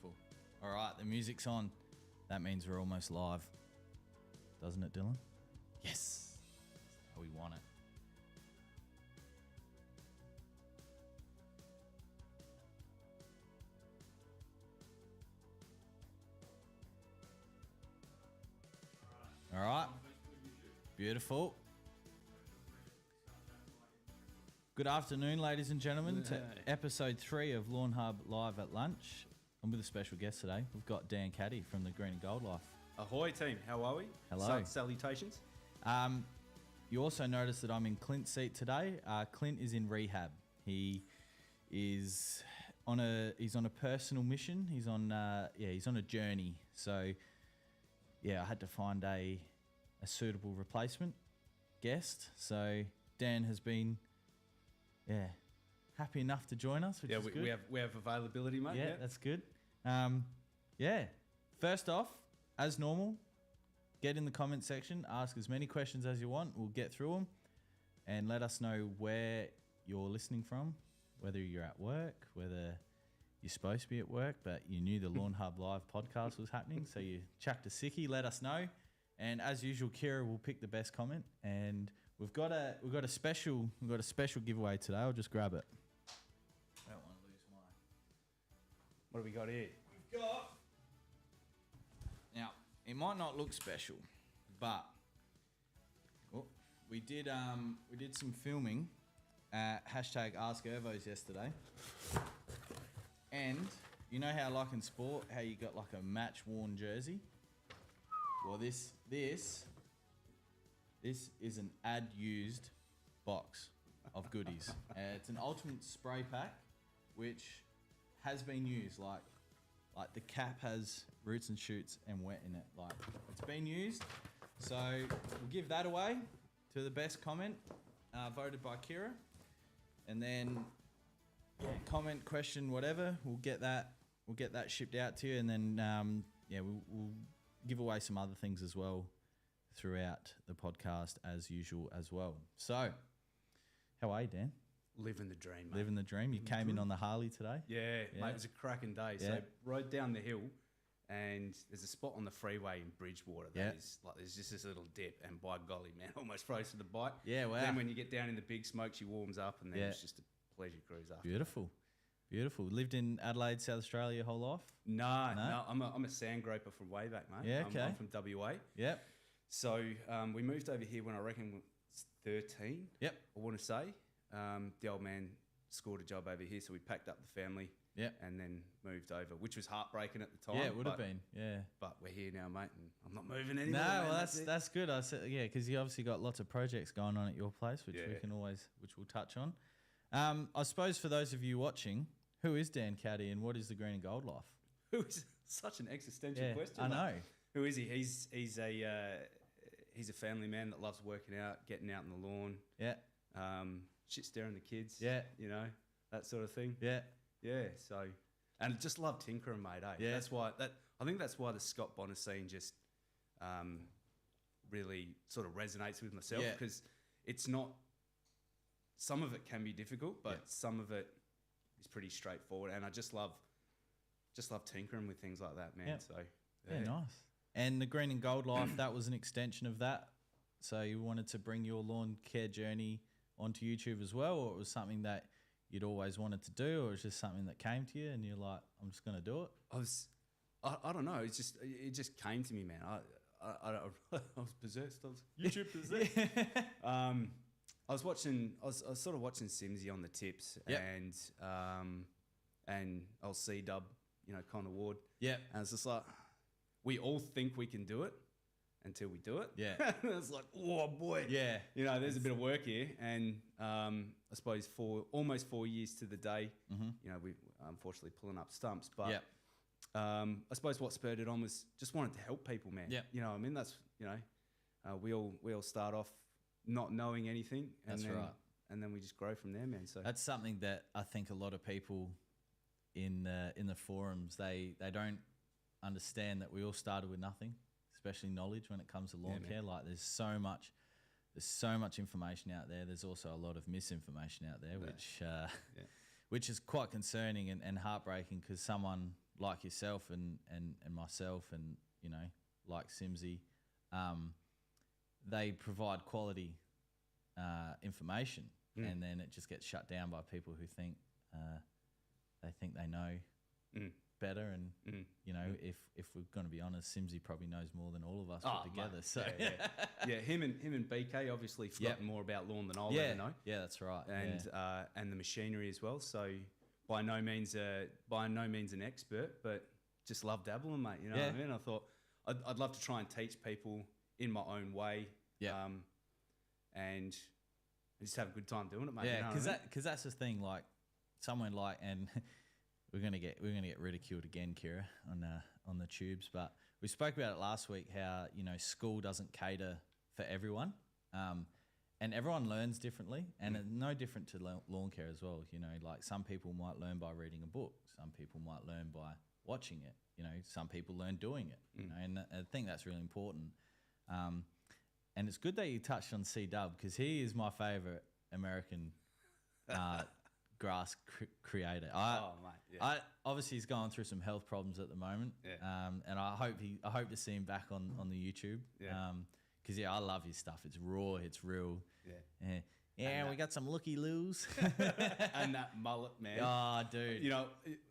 Beautiful. All right, the music's on. That means we're almost live. Doesn't it, Dylan? Yes. That's how we want it. All right. Beautiful. Good afternoon, ladies and gentlemen, to episode 3 of Lawnhub Live at Lunch. I'm with a special guest today. We've got Dan Caddy from the Green and Gold Life. Ahoy, team. How are we? Hello. Salutations. You also notice that I'm in Clint's seat today. Clint is in rehab. He is on a personal mission. He's on a journey. So I had to find a suitable replacement guest. So Dan has been happy enough to join us, which is good. We have availability, mate. Yeah, that's good. First off, as normal, get in the comment section, ask as many questions as you want. We'll get through them and let us know where you're listening from, whether you're at work, whether you're supposed to be at work, but you knew the Lawnhub Live podcast was happening, so you chucked a sickie, let us know. And as usual, Kira will pick the best comment, and we've got a special giveaway today. I'll just grab it. I don't want to lose mine. What do we got here? We've got... Now, it might not look special, but we did some filming at #AskErvos yesterday. And you know how, like in sport, how you got like a match-worn jersey? Well, this is an ad-used box of goodies. It's an ultimate spray pack, which has been used. Like the cap has roots and shoots and wet in it. Like, it's been used. So we'll give that away to the best comment, voted by Kira. And then comment, question, whatever. We'll get that shipped out to you, and then we'll give away some other things as well throughout the podcast as usual as well. So, how are you, Dan? Living the dream, mate. Living the dream. You came in on the Harley today? Yeah, mate, it was a cracking day. Yeah. So, rode down the hill, and there's a spot on the freeway in Bridgewater that is like, there's just this little dip, and by golly, man, almost froze to the bite. Yeah, wow. Then when you get down in the big smoke, she warms up, and then it's just a pleasure cruise after. Beautiful. Lived in Adelaide, South Australia your whole life? No, I'm a sand groper from way back, mate. Yeah, okay. I'm from WA. Yep. So we moved over here when I reckon was 13. Yep. I want to say. The old man scored a job over here, so we packed up the family. Yep. And then moved over, which was heartbreaking at the time. Yeah, it would have been. Yeah. But we're here now, mate, and I'm not moving anymore. No, man. well, that's good. I said, because you obviously got lots of projects going on at your place, which we'll touch on. I suppose for those of you watching, who is Dan Caddy and what is the Green and Gold Life? Who is such an existential question? I know. Who is he? He's a family man that loves working out, getting out in the lawn. Yeah. Shit staring the kids. Yeah. You know, that sort of thing. Yeah. Yeah. So, and just love tinkering, mate. Eh? Yeah. I think that's why the Scott Bonner scene just really sort of resonates with myself, because it's not. Some of it can be difficult, but some of it is pretty straightforward, and I just love tinkering with things like that, man. Yep. So yeah, nice. And the Green and Gold Life, that was an extension of that. So you wanted to bring your lawn care journey onto YouTube as well, or it was something that you'd always wanted to do, or it was just something that came to you and you're like, I'm just going to do it? I don't know. It just came to me, man. I was possessed. I was YouTube possessed. I was sort of watching Simsy on the tips, and old CDub, kind of Ward. Yeah. And it's just like, we all think we can do it until we do it. Yeah. It's like, oh boy. Yeah. There's a bit of work here, and I suppose for almost 4 years to the day, we unfortunately pulling up stumps, but I suppose what spurred it on was just wanted to help people, man. Yeah. You know what I mean? That's, we all start off not knowing anything, and and then we just grow from there, man. So that's something that I think a lot of people in the forums, they don't understand that we all started with nothing, especially knowledge when it comes to lawn care. Like there's so much information out there. There's also a lot of misinformation out there, which is quite concerning and heartbreaking, because someone like yourself and myself and, you know, like Simsy, they provide quality information, and then it just gets shut down by people who think they know better. And you know, if we're going to be honest, Simsy probably knows more than all of us put together. Mate. So yeah, him and BK obviously forgotten more about lawn than I'll ever know. Yeah, that's right. And the machinery as well. So by no means an expert, but just love dabbling, mate. You know what I mean? I thought I'd love to try and teach people in my own way. Yeah. And just have a good time doing it, mate. Yeah, because that's the thing. Like someone like, and we're gonna get ridiculed again, Kira, on the tubes. But we spoke about it last week. How, you know, school doesn't cater for everyone, and everyone learns differently, and it's no different to lawn care as well. You know, like some people might learn by reading a book. Some people might learn by watching it. You know, some people learn doing it. You know, and I think that's really important. And it's good that you touched on CDub, because he is my favourite American grass creator. Mate, obviously he's going through some health problems at the moment. And I hope to see him back on the YouTube. Because I love his stuff. It's raw. It's real. Yeah, we got some looky loos. And that mullet, man. Oh, dude. You know,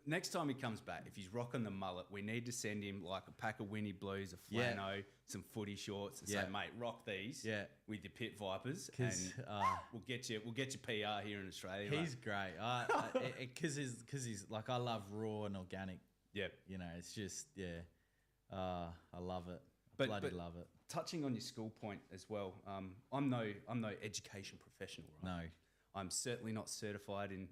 next time he comes back, if he's rocking the mullet, we need to send him like a pack of Winnie Blues, a flannel, some footy shorts, and say, mate, rock these with your Pit Vipers, and we'll get you PR here in Australia. He's great. Because he's like, I love raw and organic. Yeah. You know, it's just, I love it. I bloody love it. Touching on your school point as well, I'm no education professional, right? No. I'm certainly not certified in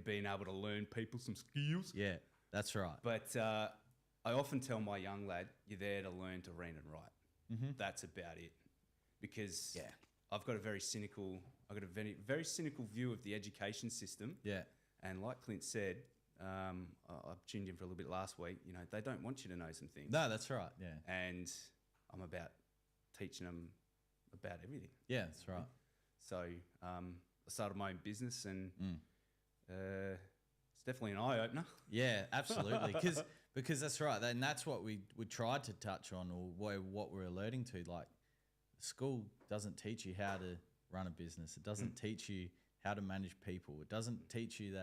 being able to learn people some skills. Yeah, that's right. But I often tell my young lad, you're there to learn to read and write. Mm-hmm. That's about it. Because I've got a very cynical view of the education system. Yeah. And like Clint said, I tuned in for a little bit last week. You know, they don't want you to know some things. No, that's right. Yeah. And I'm about teaching them about everything. Yeah, that's right. So I started my own business, and it's definitely an eye opener. Yeah, absolutely. Because that's right, and that's what we tried to touch on, or what we're alerting to. Like, school doesn't teach you how to run a business. It doesn't teach you how to manage people. It doesn't teach you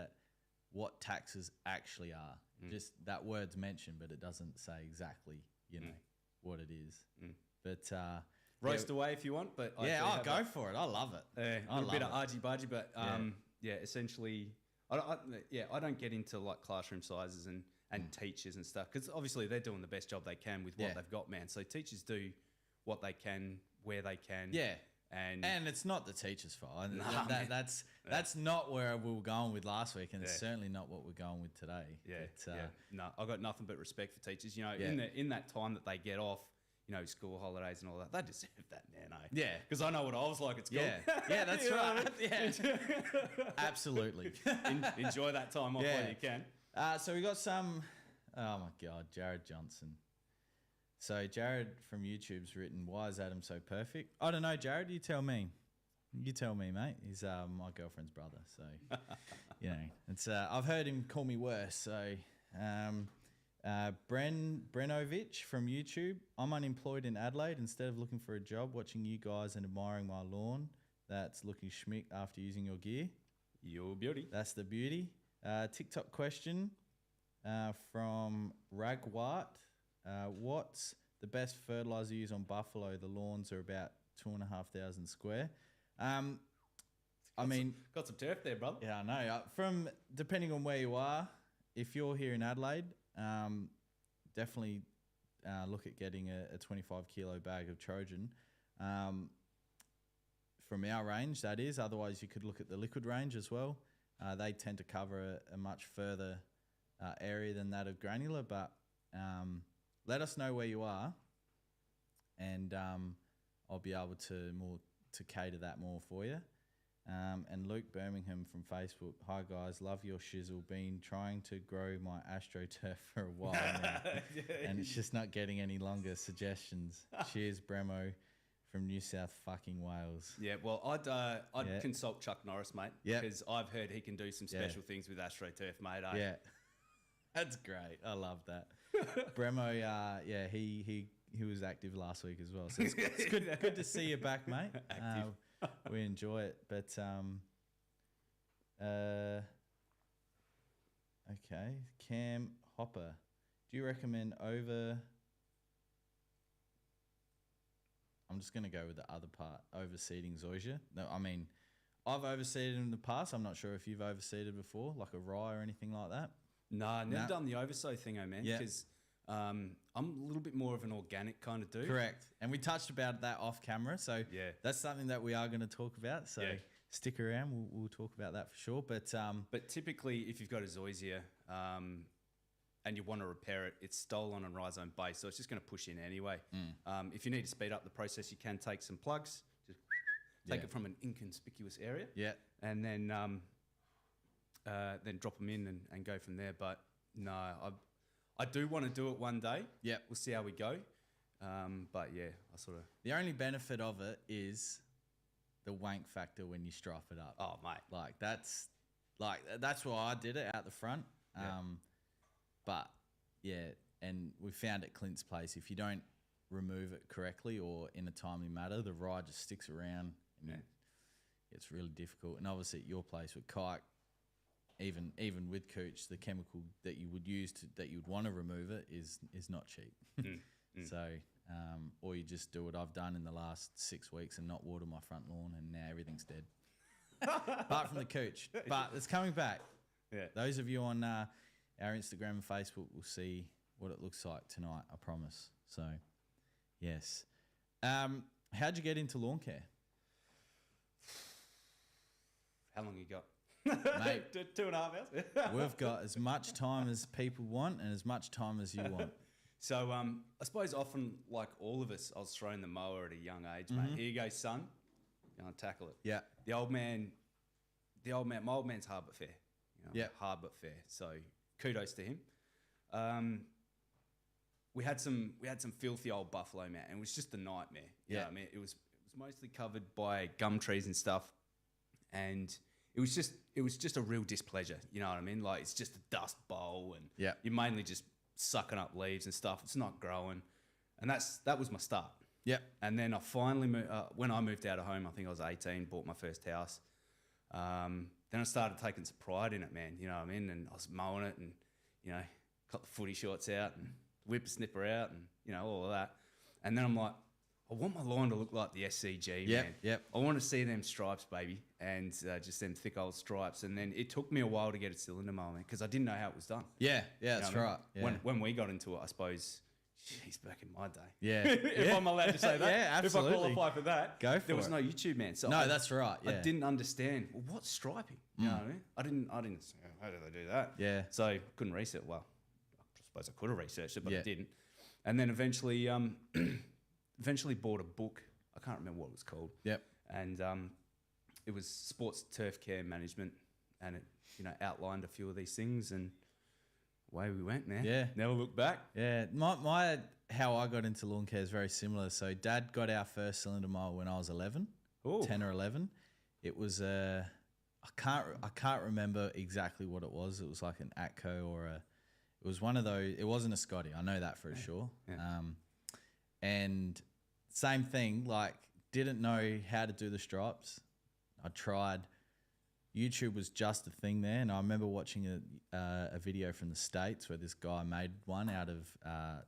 what taxes actually are. Just that word's mentioned, but it doesn't say exactly, you know, what it is. But roast away if you want. But I'll go for it. I love it. A little bit of argy-bargy, but essentially, I don't get into like classroom sizes and teachers and stuff, because obviously they're doing the best job they can with what they've got, man. So teachers do what they can, where they can. Yeah. And it's not the teacher's fault. That's not where we were going with last week, and it's certainly not what we're going with today. No, I've got nothing but respect for teachers. You know, in that time that they get off, you know, school holidays and all that, they deserve that, man. Yeah, because I know what I was like at school. Yeah, that's right. Yeah, absolutely. Enjoy that time off while you can. So we got some. Oh my God, Jared Johnson. So Jared from YouTube's written, "Why is Adam so perfect?" I don't know, Jared. You tell me. You tell me, mate. He's my girlfriend's brother, so you know. It's I've heard him call me worse. So Brenovich from YouTube. I'm unemployed in Adelaide. Instead of looking for a job, watching you guys and admiring my lawn that's looking schmick after using your gear. Your beauty. That's the beauty. TikTok question from Ragwart. What's the best fertilizer used on buffalo? The lawns are about 2,500 square. Got some turf there, brother. Yeah, I know. From depending on where you are, if you're here in Adelaide, definitely look at getting a 25 kilo bag of Trojan. From our range, that is. Otherwise, you could look at the liquid range as well. They tend to cover a much further area than that of granular, but let us know where you are, and I'll be able to cater that more for you. And Luke Birmingham from Facebook, hi guys, love your shizzle. Been trying to grow my AstroTurf for a while now, and it's just not getting any longer. Suggestions. Cheers, Bremo from New South fucking Wales. Yeah, well, I'd consult Chuck Norris, mate, because I've heard he can do some special things with AstroTurf, mate. That's great. I love that. Bremo, he was active last week as well. So it's good to see you back, mate. Active. We enjoy it. But okay, Cam Hopper. Do you recommend I'm just going to go with the other part, overseeding zoysia? No, I mean, I've overseeded in the past. I'm not sure if you've overseeded before, like a rye or anything like that. Nah, never done the oversow thing, man. Yeah. Because I'm a little bit more of an organic kind of dude. Correct. And we touched about that off camera. So Yeah. that's something that we are going to talk about. So stick around. We'll talk about that for sure. But typically, if you've got a zoysia and you want to repair it, it's stolen on rhizome base, so it's just going to push in anyway. If you need to speed up the process, you can take some plugs, just take it from an inconspicuous area, and then drop them in and go from there. But no, I do want to do it one day. Yeah, we'll see how we go. But yeah, the only benefit of it is the wank factor when you stripe it up. Oh, mate, that's why I did it out the front. But yeah, and we found at Clint's place, if you don't remove it correctly or in a timely manner, the rye just sticks around and it's really difficult. And obviously at your place with kike, even with cooch, the chemical that you would use that you would want to remove it is not cheap. So, or you just do what I've done in the last 6 weeks and not water my front lawn, and now everything's dead. Apart from the cooch, but it's coming back. Yeah, those of you on our Instagram and Facebook will see what it looks like tonight, I promise. So, yes. How'd you get into lawn care? How long you got? Mate, 2.5 hours. We've got as much time as people want and as much time as you want. So I suppose often, like all of us, I was throwing the mower at a young age, mate. Here you go, son. Go and tackle it. Yeah. My old man's hard but fair. Hard but fair. So kudos to him. We had some filthy old buffalo, man, and it was just a nightmare. You know what I mean, it was mostly covered by gum trees and stuff, and it was just a real displeasure. You know what I mean? Like, it's just a dust bowl, and you're mainly just sucking up leaves and stuff. It's not growing, and that was my start. Yeah. And then I finally when I moved out of home, I think I was 18, bought my first house. Then I started taking some pride in it, man. You know what I mean? And I was mowing it, and got the footy shorts out and whippersnipper out, and all of that. And then I'm like, I want my lawn to look like the SCG, man. Yep. I want to see them stripes, baby, and just them thick old stripes. And then it took me a while to get a cylinder mower, man, because I didn't know how it was done. Yeah, that's right. Yeah. When we got into it, I suppose, jeez, back in my day. Yeah. If I'm allowed to say that. Yeah, absolutely. If I qualify for that. Go for it. There was no YouTube, man. So that's right. Yeah. I didn't understand, well, what's striping? You know what I mean? I didn't say, how do they do that? Yeah. So I couldn't research. Well, I suppose I could have researched it, but I didn't. And then eventually bought a book. I can't remember what it was called. Yep. And it was Sports Turf Care Management, and it outlined a few of these things, and away we went, man. Yeah. Never looked back. Yeah. My how I got into lawn care is very similar. So Dad got our first cylinder mower when I was 11, 10 or 11. It was I can't remember exactly what it was. It was like an Atco or it was one of those. It wasn't a Scotty. I know that for sure. Yeah. And same thing, like, didn't know how to do the stripes. I tried. YouTube was just a thing there, and I remember watching a video from the States where this guy made one out of, I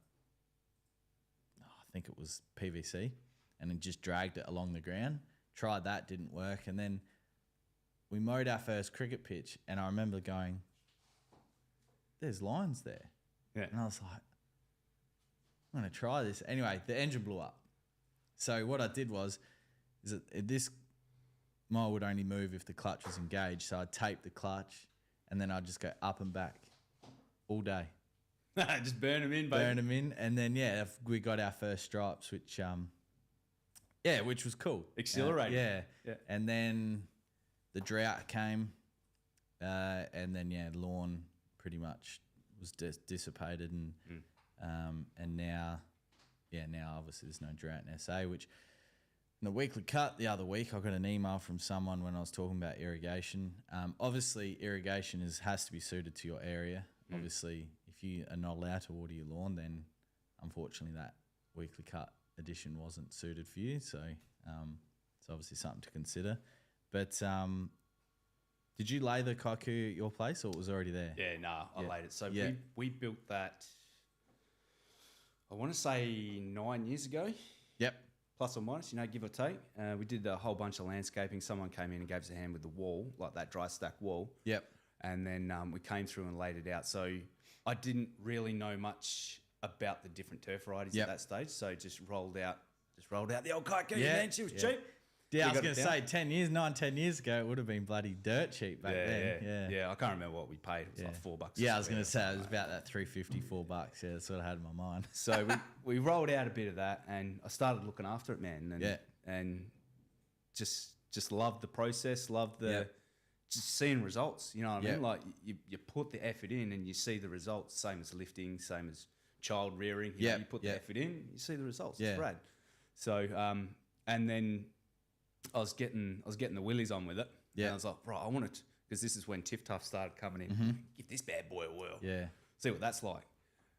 think it was PVC, and then just dragged it along the ground. Tried that, didn't work, and then we mowed our first cricket pitch, and I remember going, there's lines there. Yeah. And I was like, I'm going to try this. Anyway, the engine blew up. So what I did is this mower would only move if the clutch was engaged. So I'd tape the clutch, and then I'd just go up and back all day. Just burn them in, baby. Burn them in. And then, we got our first stripes, which was cool. Exhilarating. Yeah. And then the drought came, and then, the lawn pretty much was dissipated, and now obviously there's no drought in SA, which in the weekly cut the other week, I got an email from someone when I was talking about irrigation. Obviously, irrigation has to be suited to your area. Obviously, if you are not allowed to water your lawn, then unfortunately that weekly cut addition wasn't suited for you. So it's obviously something to consider. But did you lay the kaiku at your place, or it was already there? Yeah, nah, I laid it. So Yeah. we built that, I want to say 9 years ago. Yep. Plus or minus, give or take. We did a whole bunch of landscaping. Someone came in and gave us a hand with the wall, like that dry stack wall. Yep. And then we came through and laid it out. So I didn't really know much about the different turf varieties at that stage. So just rolled out the old kaiku. Man, she was cheap. Yeah, I was going to say 10 years ago, it would have been bloody dirt cheap back then. Yeah, I can't remember what we paid. It was like $4. Yeah, I was going to say it was about that $3.50, $4. Yeah, that's what I had in my mind. So we rolled out a bit of that, and I started looking after it, man. And just loved the process, loved the just seeing results. You know what I mean? Like you put the effort in, and you see the results. Same as lifting, same as child rearing. You know, you put the effort in, you see the results. It's rad. So and then I was getting the willies on with it. Yeah. And I was like, right, I want it, because this is when Tiff Tuff started coming in. Give this bad boy a whirl. Yeah. See what that's like.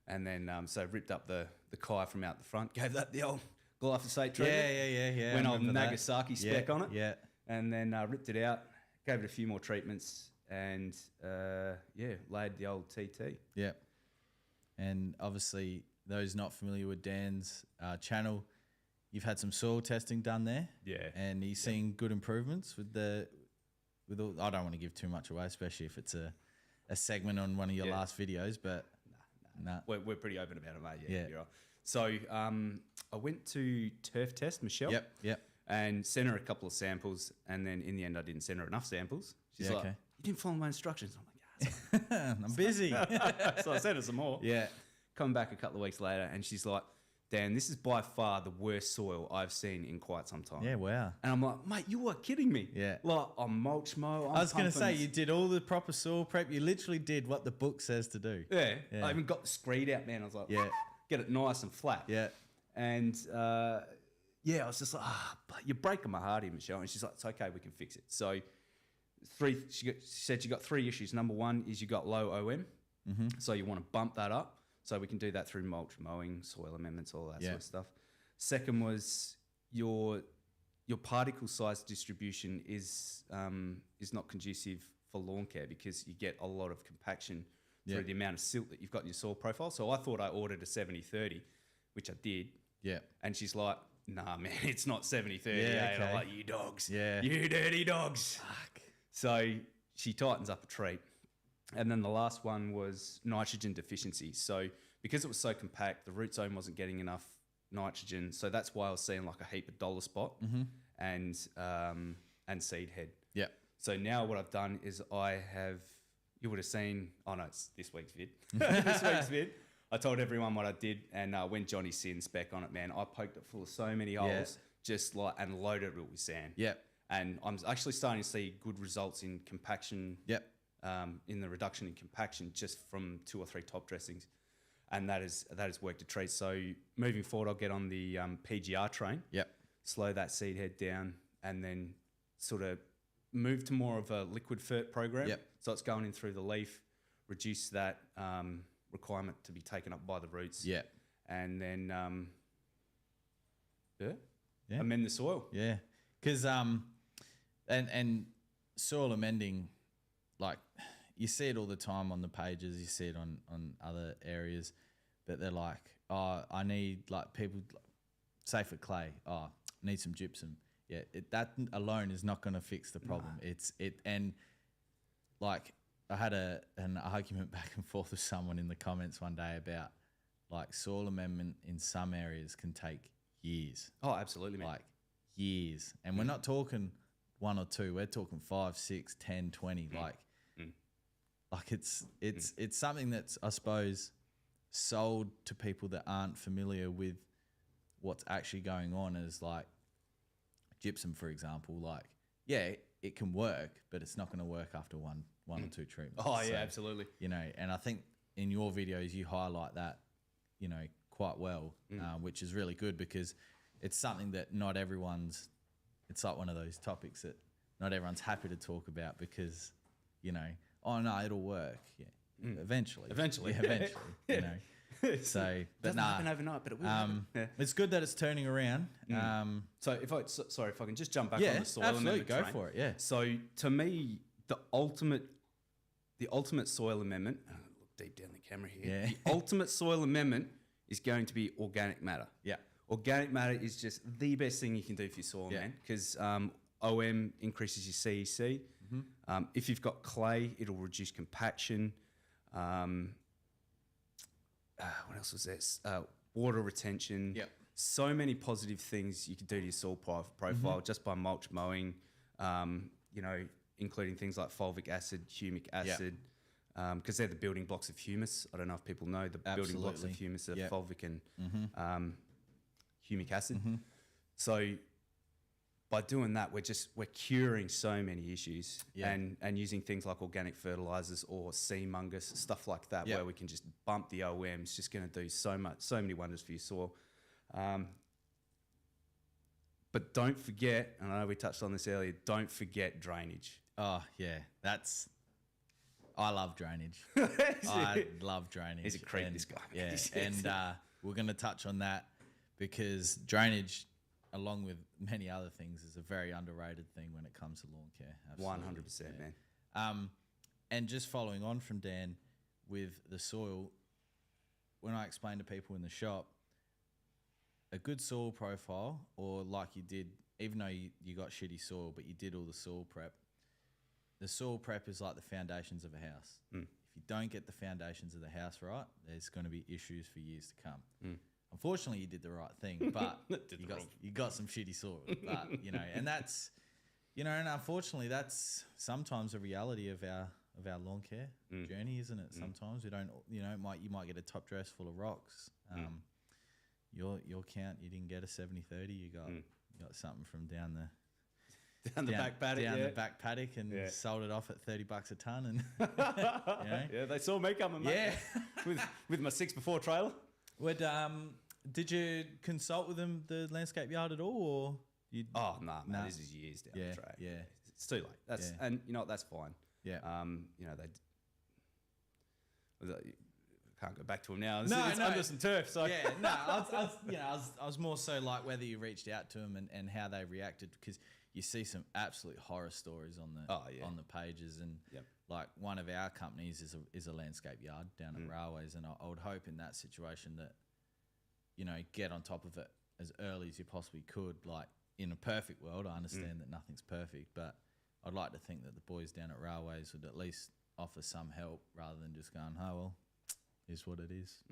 And then so ripped up the Kai from out the front, gave that the old glyphosate treatment. Yeah. Went on Nagasaki spec on it. Yeah. And then ripped it out, gave it a few more treatments, and laid the old TT. Yeah. And obviously, those not familiar with Dan's channel, you've had some soil testing done there. Yeah. And he's seeing good improvements with all, I don't want to give too much away, especially if it's a segment on one of your last videos, but nah. We're pretty open about it, mate. Yeah. You're right. So I went to Turf Test, Michelle. Yep. And sent her a couple of samples, and then in the end I didn't send her enough samples. She's like, you didn't follow my instructions. I'm like, I'm busy. So I sent her some more. Yeah. Come back a couple of weeks later, and she's like, Dan, this is by far the worst soil I've seen in quite some time. Yeah, wow. And I'm like, mate, you are kidding me. Yeah. Like, I'm mulch mow. I was going to say, you did all the proper soil prep. You literally did what the book says to do. Yeah. I even got the screed out, man. I was like, get it nice and flat. Yeah. And, I was just like, but you're breaking my heart here, Michelle. And she's like, it's okay, we can fix it. So she said you got 3 issues. Number 1 is you got low OM. Mm-hmm. So you want to bump that up. So we can do that through mulch, mowing, soil amendments, all that sort of stuff. Second was your particle size distribution is not conducive for lawn care, because you get a lot of compaction through the amount of silt that you've got in your soil profile. So I thought I ordered a 70-30, which I did. Yeah. And she's like, nah, man, it's not 70-30. Yeah, okay. And I'm like, you dogs. Yeah. You dirty dogs. Fuck. So she tightens up a treat. And then the last one was nitrogen deficiency. So because it was so compact, the root zone wasn't getting enough nitrogen. So that's why I was seeing like a heap of dollar spot and seed head. Yeah. So now what I've done is you would have seen, it's this week's vid. This week's vid. I told everyone what I did, and when Johnny Sin spec on it, man, I poked it full of so many holes, and loaded it with sand. Yeah. And I'm actually starting to see good results in compaction. Yep. In the reduction in compaction just from 2 or 3 top dressings, and that has worked a treat. So moving forward, I'll get on the PGR train. Yep. Slow that seed head down, and then sort of move to more of a liquid fert program. Yep. So it's going in through the leaf, reduce that requirement to be taken up by the roots. Yeah. And then amend the soil. Yeah. Because and soil amending, like, you see it all the time on the pages, you see it on other areas, but they're like, oh, I need, like, people, say for clay, oh, need some gypsum. Yeah, that alone is not going to fix the problem. Nah. And like, I had an argument back and forth with someone in the comments one day about, like, soil amendment in some areas can take years. Oh, absolutely, man. Like, years. And we're not talking 1 or 2, we're talking 5, 6, 10, 20, like it's something that's, I suppose, sold to people that aren't familiar with what's actually going on, as like gypsum, for example. Like, yeah, it can work, but it's not going to work after one or 2 treatments. Oh, yeah, absolutely. You know, and I think in your videos you highlight that, you know, quite well, which is really good, because it's something that not everyone's, it's like one of those topics that not everyone's happy to talk about, because, you know, oh no, it'll work. Yeah, Eventually. Eventually. Yeah, eventually. You know. So, but Doesn't happen overnight, but it will. happen. it's good that it's turning around. So if I can just jump back Yeah, on the soil absolutely. amendment Go train. for it. Yeah. So to me, the ultimate soil amendment. Look deep down the camera here. Yeah. The ultimate soil amendment is going to be organic matter. Yeah. Organic matter is just the best thing you can do for your soil, man, because OM increases your CEC. If you've got clay, it'll reduce compaction. What else was there? Water retention. Yep. So many positive things you can do to your soil profile just by mulch mowing, including things like fulvic acid, humic acid, because they're the building blocks of humus. I don't know if people know the building blocks of humus are fulvic and humic acid. So by doing that, we're curing so many issues and using things like organic fertilizers or sea mungus, stuff like that, where we can just bump the OM. It's just going to do so many wonders for your soil. But don't forget, and I know we touched on this earlier, don't forget drainage. Oh, yeah. I love drainage. I love drainage. He's a creep, this guy. Yeah, and we're going to touch on that because drainage, along with many other things, is a very underrated thing when it comes to lawn care. Absolutely. 100%, man. And just following on from Dan with the soil, when I explain to people in the shop, a good soil profile, or like you did, even though you got shitty soil, but you did all the soil prep, the soil prep is like the foundations of a house. If you don't get the foundations of the house right, there's going to be issues for years to come. Unfortunately, you did the right thing, but you got some shitty soil. But and that's and unfortunately, that's sometimes a reality of our lawn care journey, isn't it? Sometimes we don't, you might get a top dress full of rocks. Your count, you didn't get a 70-30. You got something from down the back paddock, and sold it off at $30 a ton, and yeah, they saw me coming, mate. Yeah, with my 6x4 trailer. Did you consult with them, the landscape yard, at all, or you? Oh no, nah, this is years down the track. Yeah, it's too late. And that's fine. Yeah. They can't go back to them now. It's under some turf. So I was more so like whether you reached out to them and how they reacted, because you see some absolute horror stories on the pages, and like one of our companies is a landscape yard down at Railways, and I would hope in that situation that get on top of it as early as you possibly could. Like in a perfect world, I understand that nothing's perfect, but I'd like to think that the boys down at Railways would at least offer some help rather than just going, oh well, is what it is,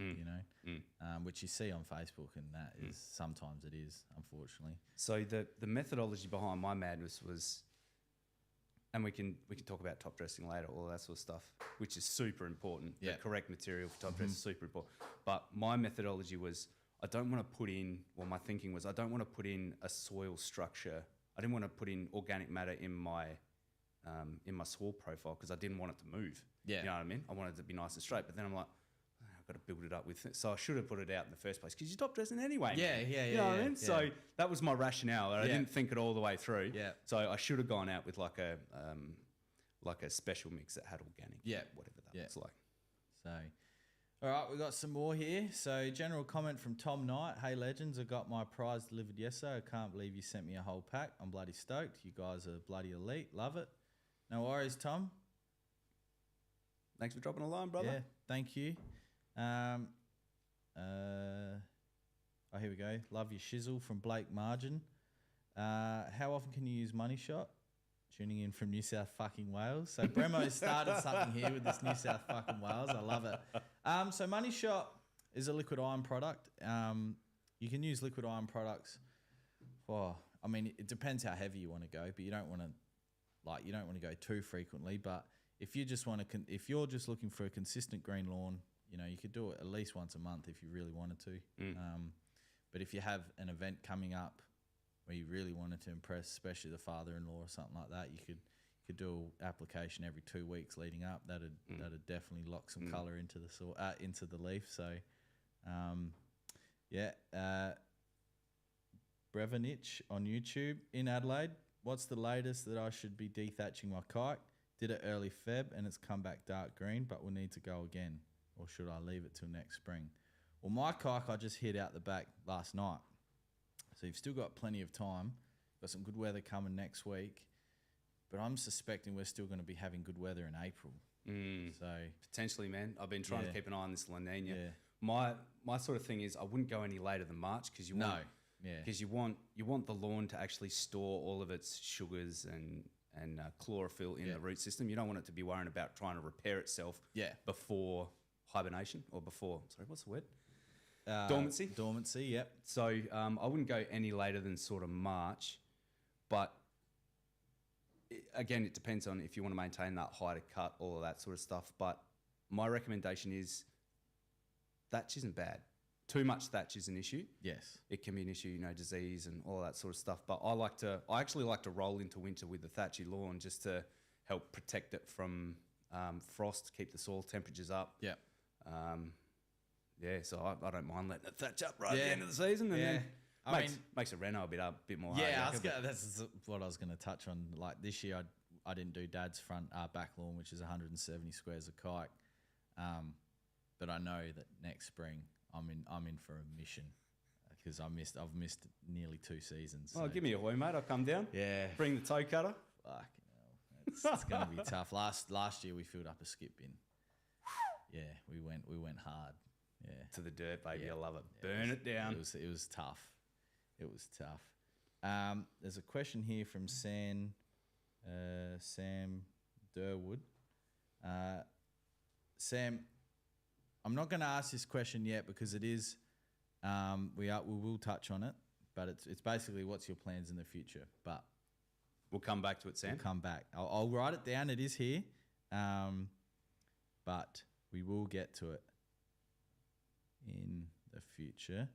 which you see on Facebook, and that is sometimes it is, unfortunately. So the methodology behind my madness was, and we can talk about top dressing later, all that sort of stuff, which is super important. The correct material for top dress is super important. But my methodology was, my thinking was, I don't want to put in a soil structure. I didn't want to put in organic matter in my soil profile, because I didn't want it to move. Yeah. You know what I mean? I wanted it to be nice and straight. But then I'm like, I've got to build it up with it. So I should have put it out in the first place, because you're top dressing anyway. Yeah. You know what I mean? So that was my rationale. I didn't think it all the way through. Yeah. So I should have gone out with like a special mix that had organic. Yeah. Whatever that looks like. So, all right, we've got some more here. So, general comment from Tom Knight. Hey, legends, I got my prize delivered yesterday. I can't believe you sent me a whole pack. I'm bloody stoked. You guys are bloody elite. Love it. No worries, Tom. Thanks for dropping a line, brother. Yeah, thank you. Here we go. Love your shizzle from Blake Margin. How often can you use Money Shot? Tuning in from New South fucking Wales. So Bremo started something here with this New South fucking Wales. I love it. So Money Shot is a liquid iron product. You can use liquid iron products. It depends how heavy you want to go, but you don't want to go too frequently. But if you just if you're just looking for a consistent green lawn, you could do it at least once a month if you really wanted to. But if you have an event coming up where you really wanted to impress, especially the father-in-law or something like that, you could do an application every 2 weeks leading up. That'd definitely lock some colour into the leaf. So, Brevanich on YouTube in Adelaide. What's the latest that I should be dethatching my kite? Did it early Feb and it's come back dark green, but we'll need to go again. Or should I leave it till next spring? Well, my kike I just hit out the back last night. So you've still got plenty of time. Got some good weather coming next week. But I'm suspecting we're still going to be having good weather in April. So potentially, man. I've been trying to keep an eye on this La Nina. Yeah. My sort of thing is I wouldn't go any later than March because you want the lawn to actually store all of its sugars and chlorophyll in the root system. You don't want it to be worrying about trying to repair itself before hibernation or before, sorry, what's the word? Dormancy. Dormancy, yep. So I wouldn't go any later than sort of March, but again, it depends on if you want to maintain that height of cut, all of that sort of stuff. But my recommendation is thatch isn't bad. Too much thatch is an issue. Yes. It can be an issue, disease and all of that sort of stuff. But I actually like to roll into winter with the thatchy lawn just to help protect it from frost, keep the soil temperatures up. Yeah. So I don't mind letting it thatch up right at the end of the season. And then makes a reno a bit more. That's what I was going to touch on. Like this year, I didn't do Dad's back lawn, which is 170 squares of kike. But I know that next spring I'm in for a mission because I've missed nearly 2 seasons. So. Oh, give me a hoy, mate. I'll come down. Yeah. Bring the toe cutter. Fucking hell. It's going to be tough. Last year we filled up a skip bin. Yeah, we went hard. Yeah. To the dirt, baby. Yeah. I love it. Burn it down. It was tough. It was tough. There's a question here from Sam Durwood. Sam, I'm not going to ask this question yet because it is we will touch on it, but it's basically what's your plans in the future. But we'll come back to it, Sam. We'll come back. I'll write it down. It is here, but we will get to it in the future.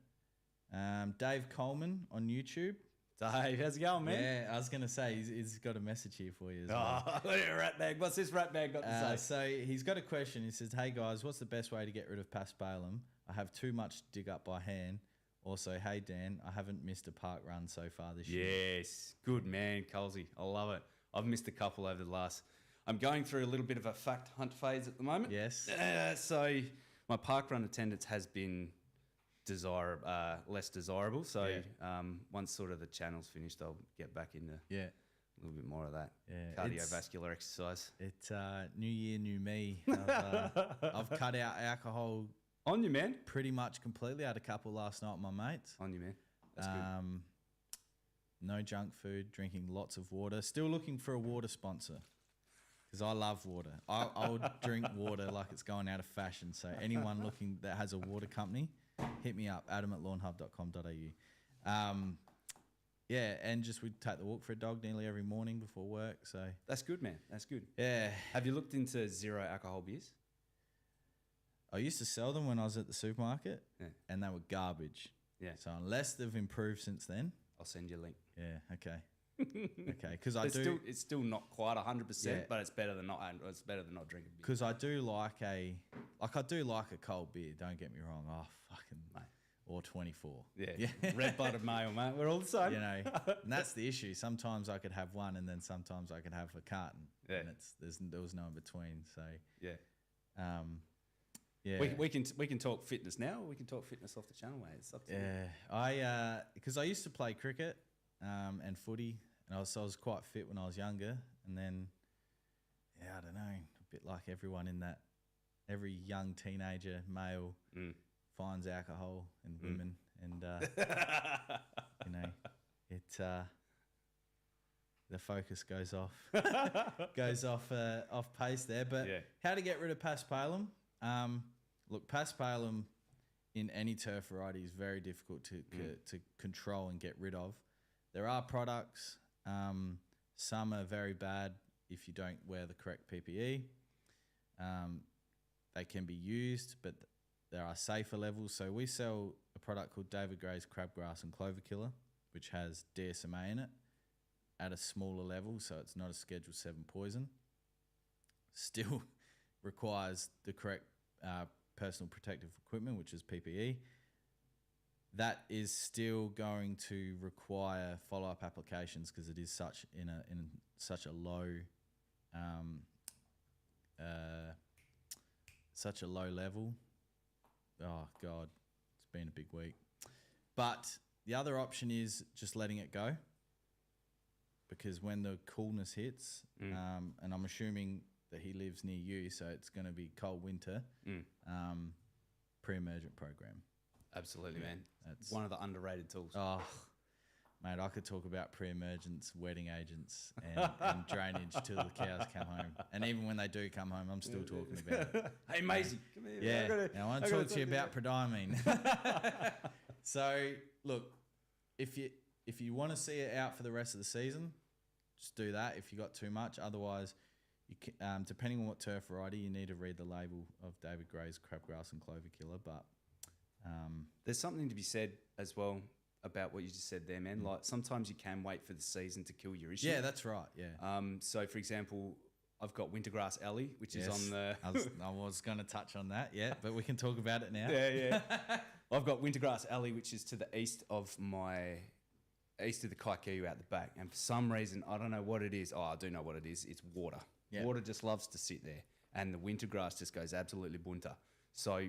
Dave Coleman on YouTube. Dave, how's it going, man? Yeah, I was going to say, he's got a message here for you as well. Rat bag. What's this rat bag got to say? So he's got a question. He says, hey guys, what's the best way to get rid of past palum? I have too much to dig up by hand. Also, hey Dan, I haven't missed a park run so far this year. Yes, good man, Colsey. I love it. I've missed a couple over the last... I'm going through a little bit of a fact hunt phase at the moment. Yes. So my park run attendance has been less desirable. So once sort of the channel's finished, I'll get back into a little bit more of that cardiovascular exercise. It's new year, new me. I've cut out alcohol on you, man. Pretty much completely. I had a couple last night with my mates. On you, man. That's good. No junk food, drinking lots of water. Still looking for a water sponsor because I love water. I would drink water like it's going out of fashion. So anyone looking that has a water company, hit me up, adam@lawnhub.com.au. And just we'd take the walk for a dog nearly every morning before work. So that's good, man. That's good. Yeah. Have you looked into zero alcohol beers? I used to sell them when I was at the supermarket, and they were garbage. Yeah. So unless they've improved since then, I'll send you a link. Yeah. Okay. Okay. Because it's still not quite 100%, but it's better than not. It's better than not drinking beer. Because I do like a cold beer. Don't get me wrong. Oh fucking mate. Or 24. Yeah. Red blooded male, mate. We're all the same. And that's the issue. Sometimes I could have one, and then sometimes I could have a carton. Yeah. And there was no in between. So yeah. Yeah. We can talk fitness now, or we can talk fitness off the channel, mate. It's up to you. Because I used to play cricket and footy, and I was quite fit when I was younger, and then I don't know, a bit like everyone in that, every young teenager male finds alcohol and women, and the focus goes off pace there. But how to get rid of past palum? Look, past palum in any turf variety is very difficult to control and get rid of. There are products. Some are very bad if you don't wear the correct PPE. They can be used, but there are safer levels. So we sell a product called David Gray's Crabgrass and Clover Killer, which has DSMA in it at a smaller level, so it's not a Schedule 7 poison. Still requires the correct personal protective equipment, which is PPE. That is still going to require follow-up applications because it is such a low such a low level. Oh God, it's been a big week. But the other option is just letting it go, because when the coolness hits, and I'm assuming that he lives near you, so it's going to be cold winter. Pre-emergent program. Absolutely, man. That's one of the underrated tools. Oh, mate, I could talk about pre-emergents, wetting agents, and drainage till the cows come home. And even when they do come home, I'm still talking about it. Hey, Maisie, come here. Yeah, now I want to talk to you about Pradimine. So, look, if you want to see it out for the rest of the season, just do that. If you got too much, otherwise, you can, depending on what turf variety, you need to read the label of David Gray's crabgrass and clover killer. But there's something to be said as well about what you just said there, man. Like sometimes you can wait for the season to kill your issue. Yeah, that's right. Yeah. So for example, I've got Wintergrass Alley, which is on the. I was going to touch on that, yeah, but we can talk about it now. Yeah. I've got Wintergrass Alley, which is to the east of the Kaikiu out the back, and for some reason I don't know what it is. Oh, I do know what it is. It's water. Yeah. Water just loves to sit there, and the wintergrass just goes absolutely bunter. So,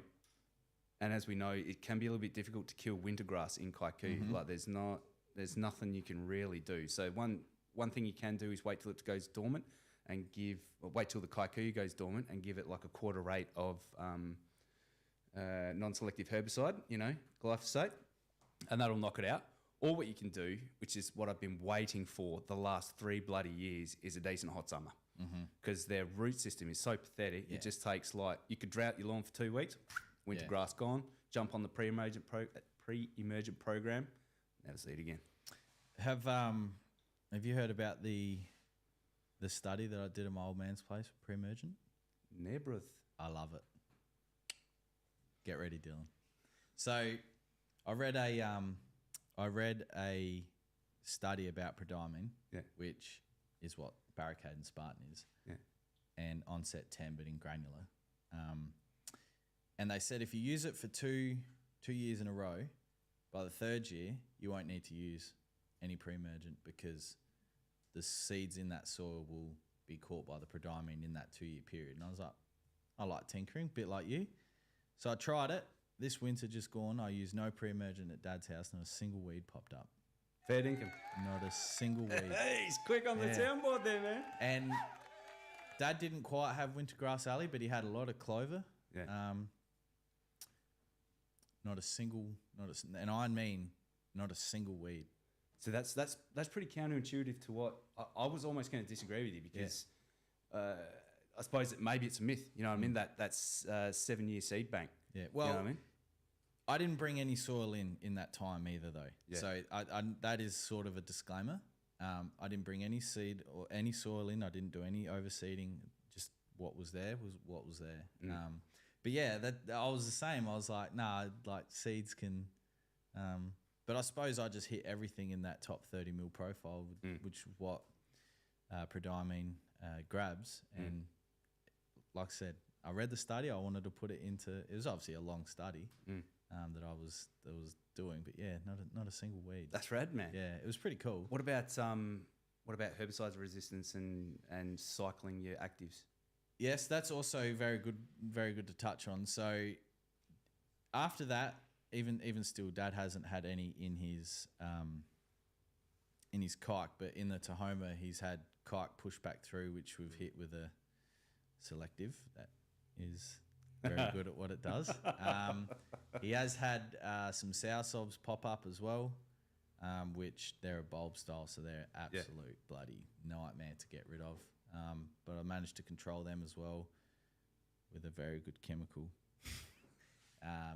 and as we know, it can be a little bit difficult to kill wintergrass in Kaikiu. Like there's nothing you can really do. So one thing you can do is wait till it goes dormant and wait till the Kaikiu goes dormant and give it like a quarter rate of non-selective herbicide, glyphosate, and that'll knock it out. Or what you can do, which is what I've been waiting for the last 3 bloody years, is a decent hot summer. Because their root system is so pathetic. Yeah. It just takes you could drought your lawn for 2 weeks, winter grass gone, jump on the pre-emergent program, never see it again. Have you heard about the study that I did at my old man's place for pre-emergent? Never. I love it. Get ready, Dylan. So I read a study about Pradimine, which is what Barricade and Spartan is, and Onset 10, but in granular. And they said if you use it for two years in a row, by the 3rd year, you won't need to use any pre-emergent because the seeds in that soil will be caught by the Pradimine in that 2-year period. And I was like, I like tinkering, a bit like you. So I tried it. This winter just gone, I used no pre-emergent at Dad's house, not a single weed popped up. Fair dinkum. Not a single weed. Hey, he's quick on the soundboard there, man. And Dad didn't quite have Wintergrass Alley, but he had a lot of clover. Yeah. Not a single, and I mean not a single weed. So that's pretty counterintuitive to what I was almost going to disagree with you because I suppose maybe it's a myth. You know what I mean? That's 7-year seed bank. Yeah. Well, you know what I mean? I didn't bring any soil in that time either, though. Yeah. So I that is sort of a disclaimer. I didn't bring any seed or any soil in. I didn't do any overseeding. Just what was there was what was there. But yeah, that I was the same. I was like, nah, like seeds can. But I suppose I just hit everything in that top 30 mil profile, which is what Pradimine grabs. And like I said, I read the study. I wanted to put it into. It was obviously a long study that I was doing, but yeah, not a single weed. That's rad, man. Yeah, it was pretty cool. What about herbicide resistance and cycling your actives? Yes, that's also very good to touch on. So after that, even still, Dad hasn't had any in his kike, but in the Tahoma, he's had kike pushed back through, which we've hit with a selective that is very good at what it does. He has had some sour sobs pop up as well, which they're a bulb style, so they're absolute bloody nightmare to get rid of. But I managed to control them as well with a very good chemical. I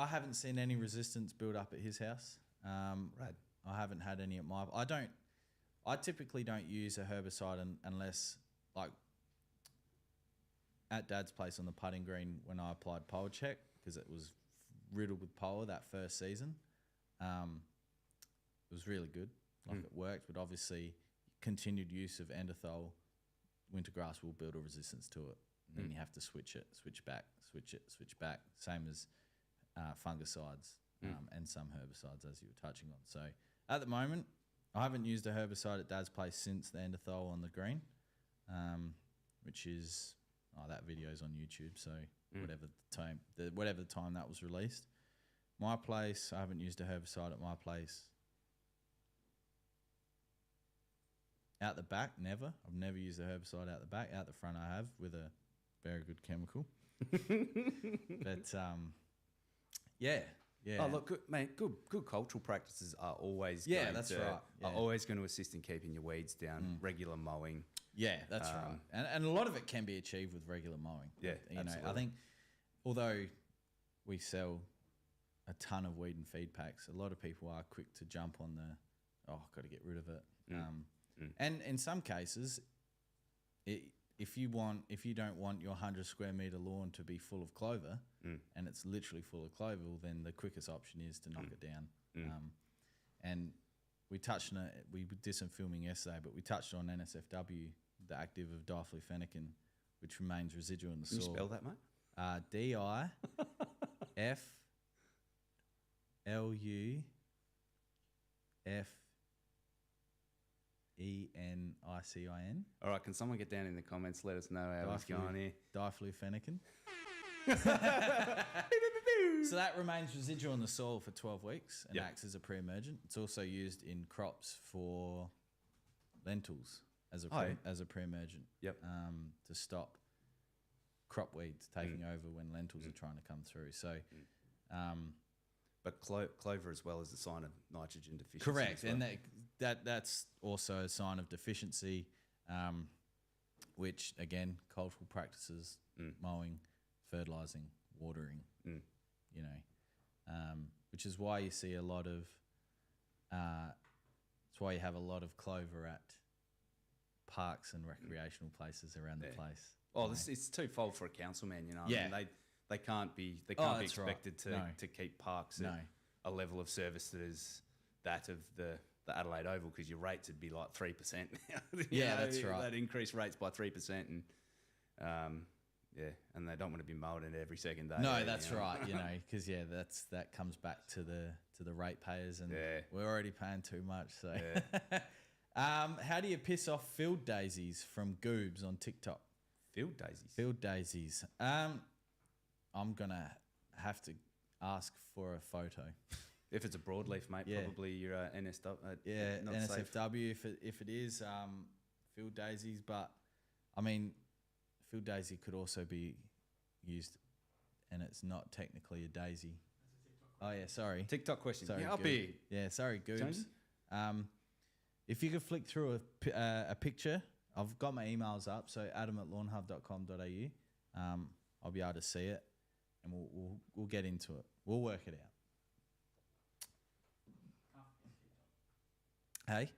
haven't seen any resistance build up at his house. Right. I haven't had any at my. I typically don't use a herbicide unless, like, at Dad's place on the putting green when I applied Power Check, because it was riddled with power that first season. It was really good. Like it worked, but obviously continued use of endothol, wintergrass will build a resistance to it. And then you have to switch back. Same as fungicides and some herbicides, as you were touching on. So at the moment, I haven't used a herbicide at Dad's place since the endothol on the green. which is that video's on YouTube. So whatever the time that was released. My place, I haven't used a herbicide at my place. Out the back, never. I've never used a herbicide out the back. Out the front, I have with a very good chemical. But yeah. Oh, look, good, mate. Good cultural practices are always are always going to assist in keeping your weeds down. Regular mowing. Yeah, that's right. And a lot of it can be achieved with regular mowing. Yeah, I think although we sell a ton of weed and feed packs, a lot of people are quick to jump on got to get rid of it. And in some cases, if you don't want your 100 square meter lawn to be full of clover, and it's literally full of clover, well, then the quickest option is to knock it down. And we touched on it. We did some filming yesterday, but we touched on NSFW, the active of diflufenacin, which remains residual in the soil. Can you spell that, mate? DIFLUFENICIN. All right, can someone get down in the comments, let us know how it's going here? Diflufenacin. So that remains residual in the soil for 12 weeks and acts as a pre-emergent. It's also used in crops for lentils as a pre-emergent. To stop crop weeds taking over when lentils are trying to come through. So, but clover as well is a sign of nitrogen deficiency. Correct, well. and that's also a sign of deficiency, which again, cultural practices, mowing, fertilizing, watering, which is why you see a lot of. It's why you have a lot of clover at parks and recreational places around the place. Oh, it's twofold for a councilman, I mean, they can't be expected to keep parks at a level of service that is that of the Adelaide Oval, because your rates would be like 3%. That's right. They'd increase rates by 3%, and and they don't want to be mowed in every second day. No, that's right. Because that comes back to the ratepayers, and we're already paying too much. So, how do you piss off field daisies from goobs on TikTok? Field daisies. I'm gonna have to ask for a photo. If it's a broadleaf, mate, probably you're NSW. Not NSFW. safe. If it is field daisies, but I mean, field daisy could also be used, and it's not technically a daisy. Oh yeah, sorry. TikTok question. Sorry, I'll be. Yeah, sorry, goobs. If you could flick through a picture, I've got my emails up, so adam@lawnhub.com.au. I'll be able to see it, and we'll get into it. We'll work it out. Hey?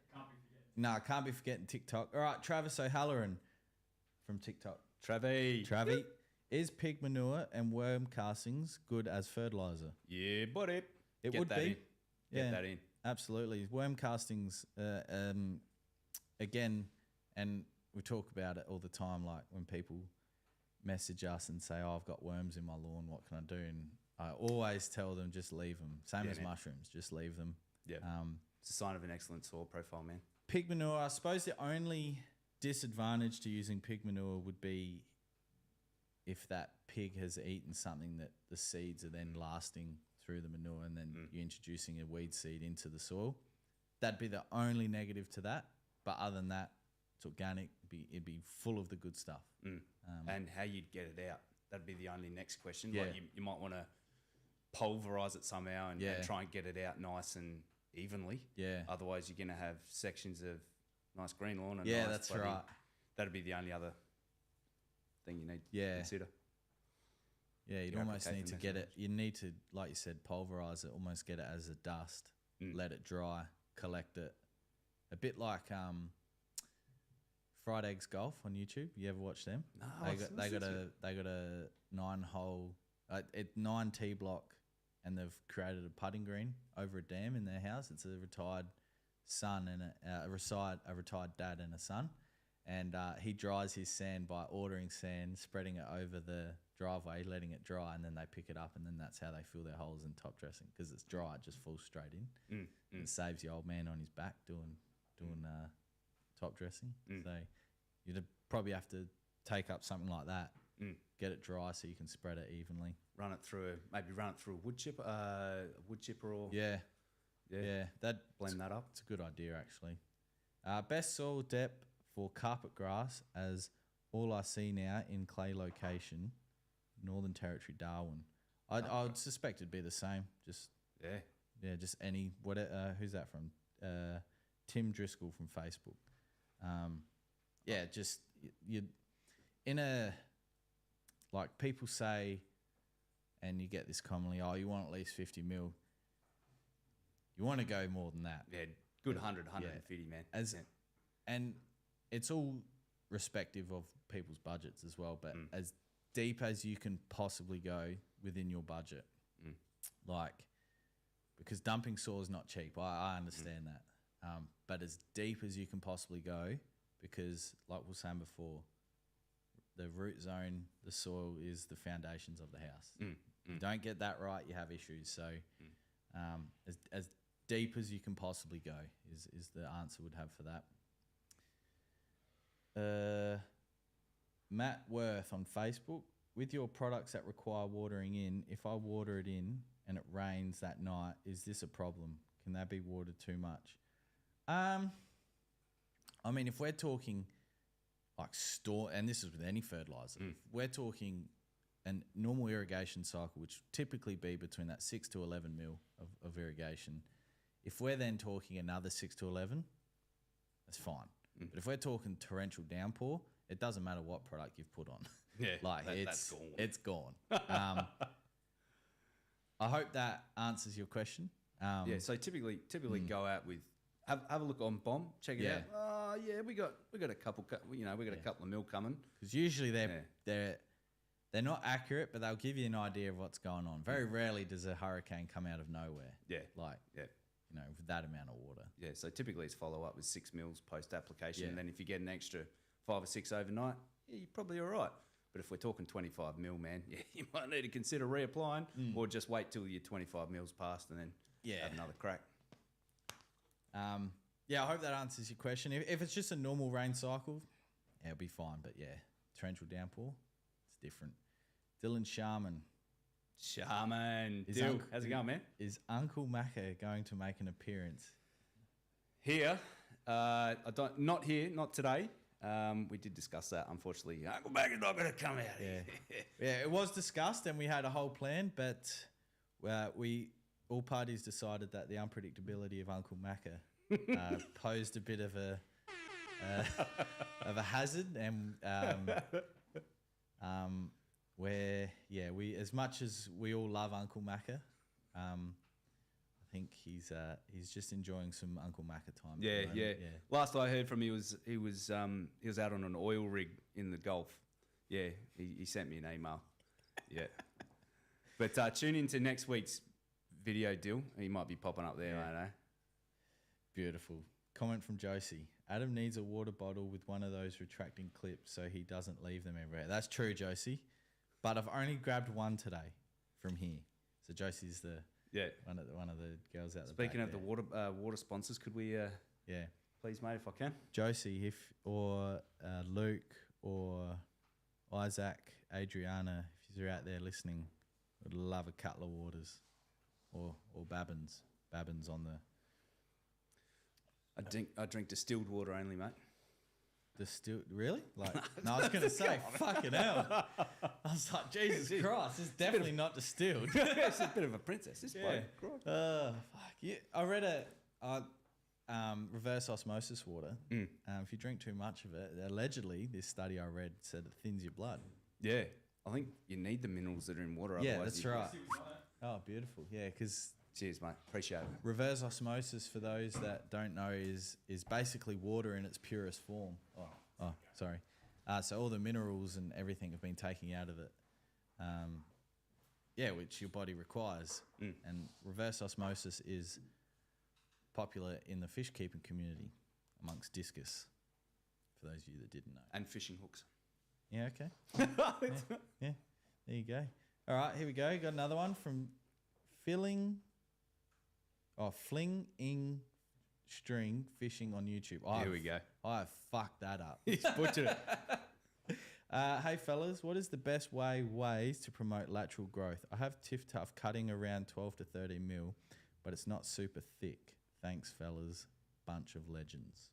Can't be forgetting TikTok. All right, Travis O'Halloran from TikTok. Travie. Is pig manure and worm castings good as fertilizer? Yeah, buddy. It would be. Get that in. Absolutely. Worm castings, again, and we talk about it all the time, like when people message us and say, I've got worms in my lawn, what can I do? And I always tell them, just leave them. Same as mushrooms, just leave them. Yeah. It's a sign of an excellent soil profile, man. Pig manure, I suppose the only disadvantage to using pig manure would be if that pig has eaten something that the seeds are then lasting through the manure, and then you're introducing a weed seed into the soil. That'd be the only negative to that. But other than that, it's organic. It'd be full of the good stuff. And how you'd get it out, that'd be the only next question. Yeah. Like you might want to pulverize it somehow and try and get it out nice and evenly. Yeah. Otherwise, you're going to have sections of nice green lawn. And that's right. That'd be the only other thing you need to consider. Yeah, you'd almost need to get it. You need to, like you said, pulverize it, almost get it as a dust, let it dry, collect it. A bit like Fried Eggs Golf on YouTube. You ever watch them? No, they got a 9-hole, 9 tee block, and they've created a putting green over a dam in their house. It's a retired son and a retired dad and a son, and he dries his sand by ordering sand, spreading it over the driveway, letting it dry, and then they pick it up, and then that's how they fill their holes in top dressing, because it's dry, it just falls straight in. It saves the old man on his back doing top dressing. So you'd probably have to take up something like that, Mm. get it dry so you can spread it evenly. Run it through a wood chipper or Yeah, that blend that up. it's a good idea actually. Best soil depth for carpet grass, as all I see now in clay location, Northern Territory, Darwin. I would suspect it'd be the same. Just just any who's that from? Tim Driscoll from Facebook. Just you in a, like people say, and you get this commonly. Oh, you want at least 50 mil. You want to go more than that. Yeah, good 100, 150, man. And it's all respective of people's budgets as well, but as deep as you can possibly go within your budget. Like, because dumping soil is not cheap. I understand that. But as deep as you can possibly go, because like we were saying before, the root zone, the soil is the foundations of the house. You don't get that right, you have issues. So as deep as you can possibly go is the answer would have for that. Matt Worth on Facebook, with your products that require watering in, if I water it in and it rains that night, is this a problem? Can that be watered too much? I mean, if we're talking like and this is with any fertilizer, if we're talking a normal irrigation cycle, which would typically be between that 6 to 11 mil of irrigation, if we're then talking another 6 to 11, that's fine. But if we're talking torrential downpour, it doesn't matter what product you've put on. Yeah, like that's gone. It's gone. I hope that answers your question. So typically go out with have a look on Bomb, check it out. Oh yeah, we got a couple. We got a couple of mil coming. Because usually they're not accurate, but they'll give you an idea of what's going on. Very rarely does a hurricane come out of nowhere. With that amount of water. Yeah, so typically it's follow up with 6 mils post application, and then if you get an extra 5 or 6 overnight, you're probably all right. But if we're talking 25 mil, man, you might need to consider reapplying, or just wait till your 25 mils passed and then have another crack. I hope that answers your question. If it's just a normal rain cycle, it'll be fine. But torrential downpour, it's different. Dylan Sharman. Dill, how's it going, man? Is Uncle Macca going to make an appearance? Here, not here, not today. We did discuss that, unfortunately. Uncle Macca's not going to come out here. It was discussed and we had a whole plan, but all parties decided that the unpredictability of Uncle Macca posed a bit of a hazard, and we as much as we all love Uncle Macca, I think he's just enjoying some Uncle Macca time. Yeah. Last I heard from him he was out on an oil rig in the Gulf. Yeah, he sent me an email. Yeah, but tune into next week's video, Dill. He might be popping up there. I don't know. Beautiful comment from Josie. Adam needs a water bottle with one of those retracting clips so he doesn't leave them everywhere. That's true, Josie. But I've only grabbed one today from here. So Josie's one of the girls out there. Speaking of the water sponsors, could we please, mate, if I can? Josie, or Luke or Isaac, Adriana, if you're out there listening, would love a couple of waters. Or Babbins. Babbins on the... I drink distilled water only, mate. Distilled? Really? Like, no, I was going to say, fucking hell. I was like, Jesus Christ, it's definitely not distilled. It's a bit of a princess, this bloke. Fuck. Yeah, I read reverse osmosis water. If you drink too much of it, allegedly, this study I read said it thins your blood. Yeah. I think you need the minerals that are in water. Yeah, that's right. Oh, beautiful. Yeah, because... Cheers, mate. Appreciate it. Reverse osmosis, for those that don't know, is basically water in its purest form. Oh, sorry. So all the minerals and everything have been taken out of it, which your body requires. And reverse osmosis is popular in the fish keeping community amongst discus, for those of you that didn't know. And fishing hooks. Yeah, okay. Yeah, there you go. All right, here we go. Got another one from Flinging string fishing on YouTube. Here we go. I fucked that up. He's butchered it. Hey fellas, what is the best ways to promote lateral growth? I have Tiff Tuff cutting around 12 to 13 mil, but it's not super thick. Thanks, fellas. Bunch of legends.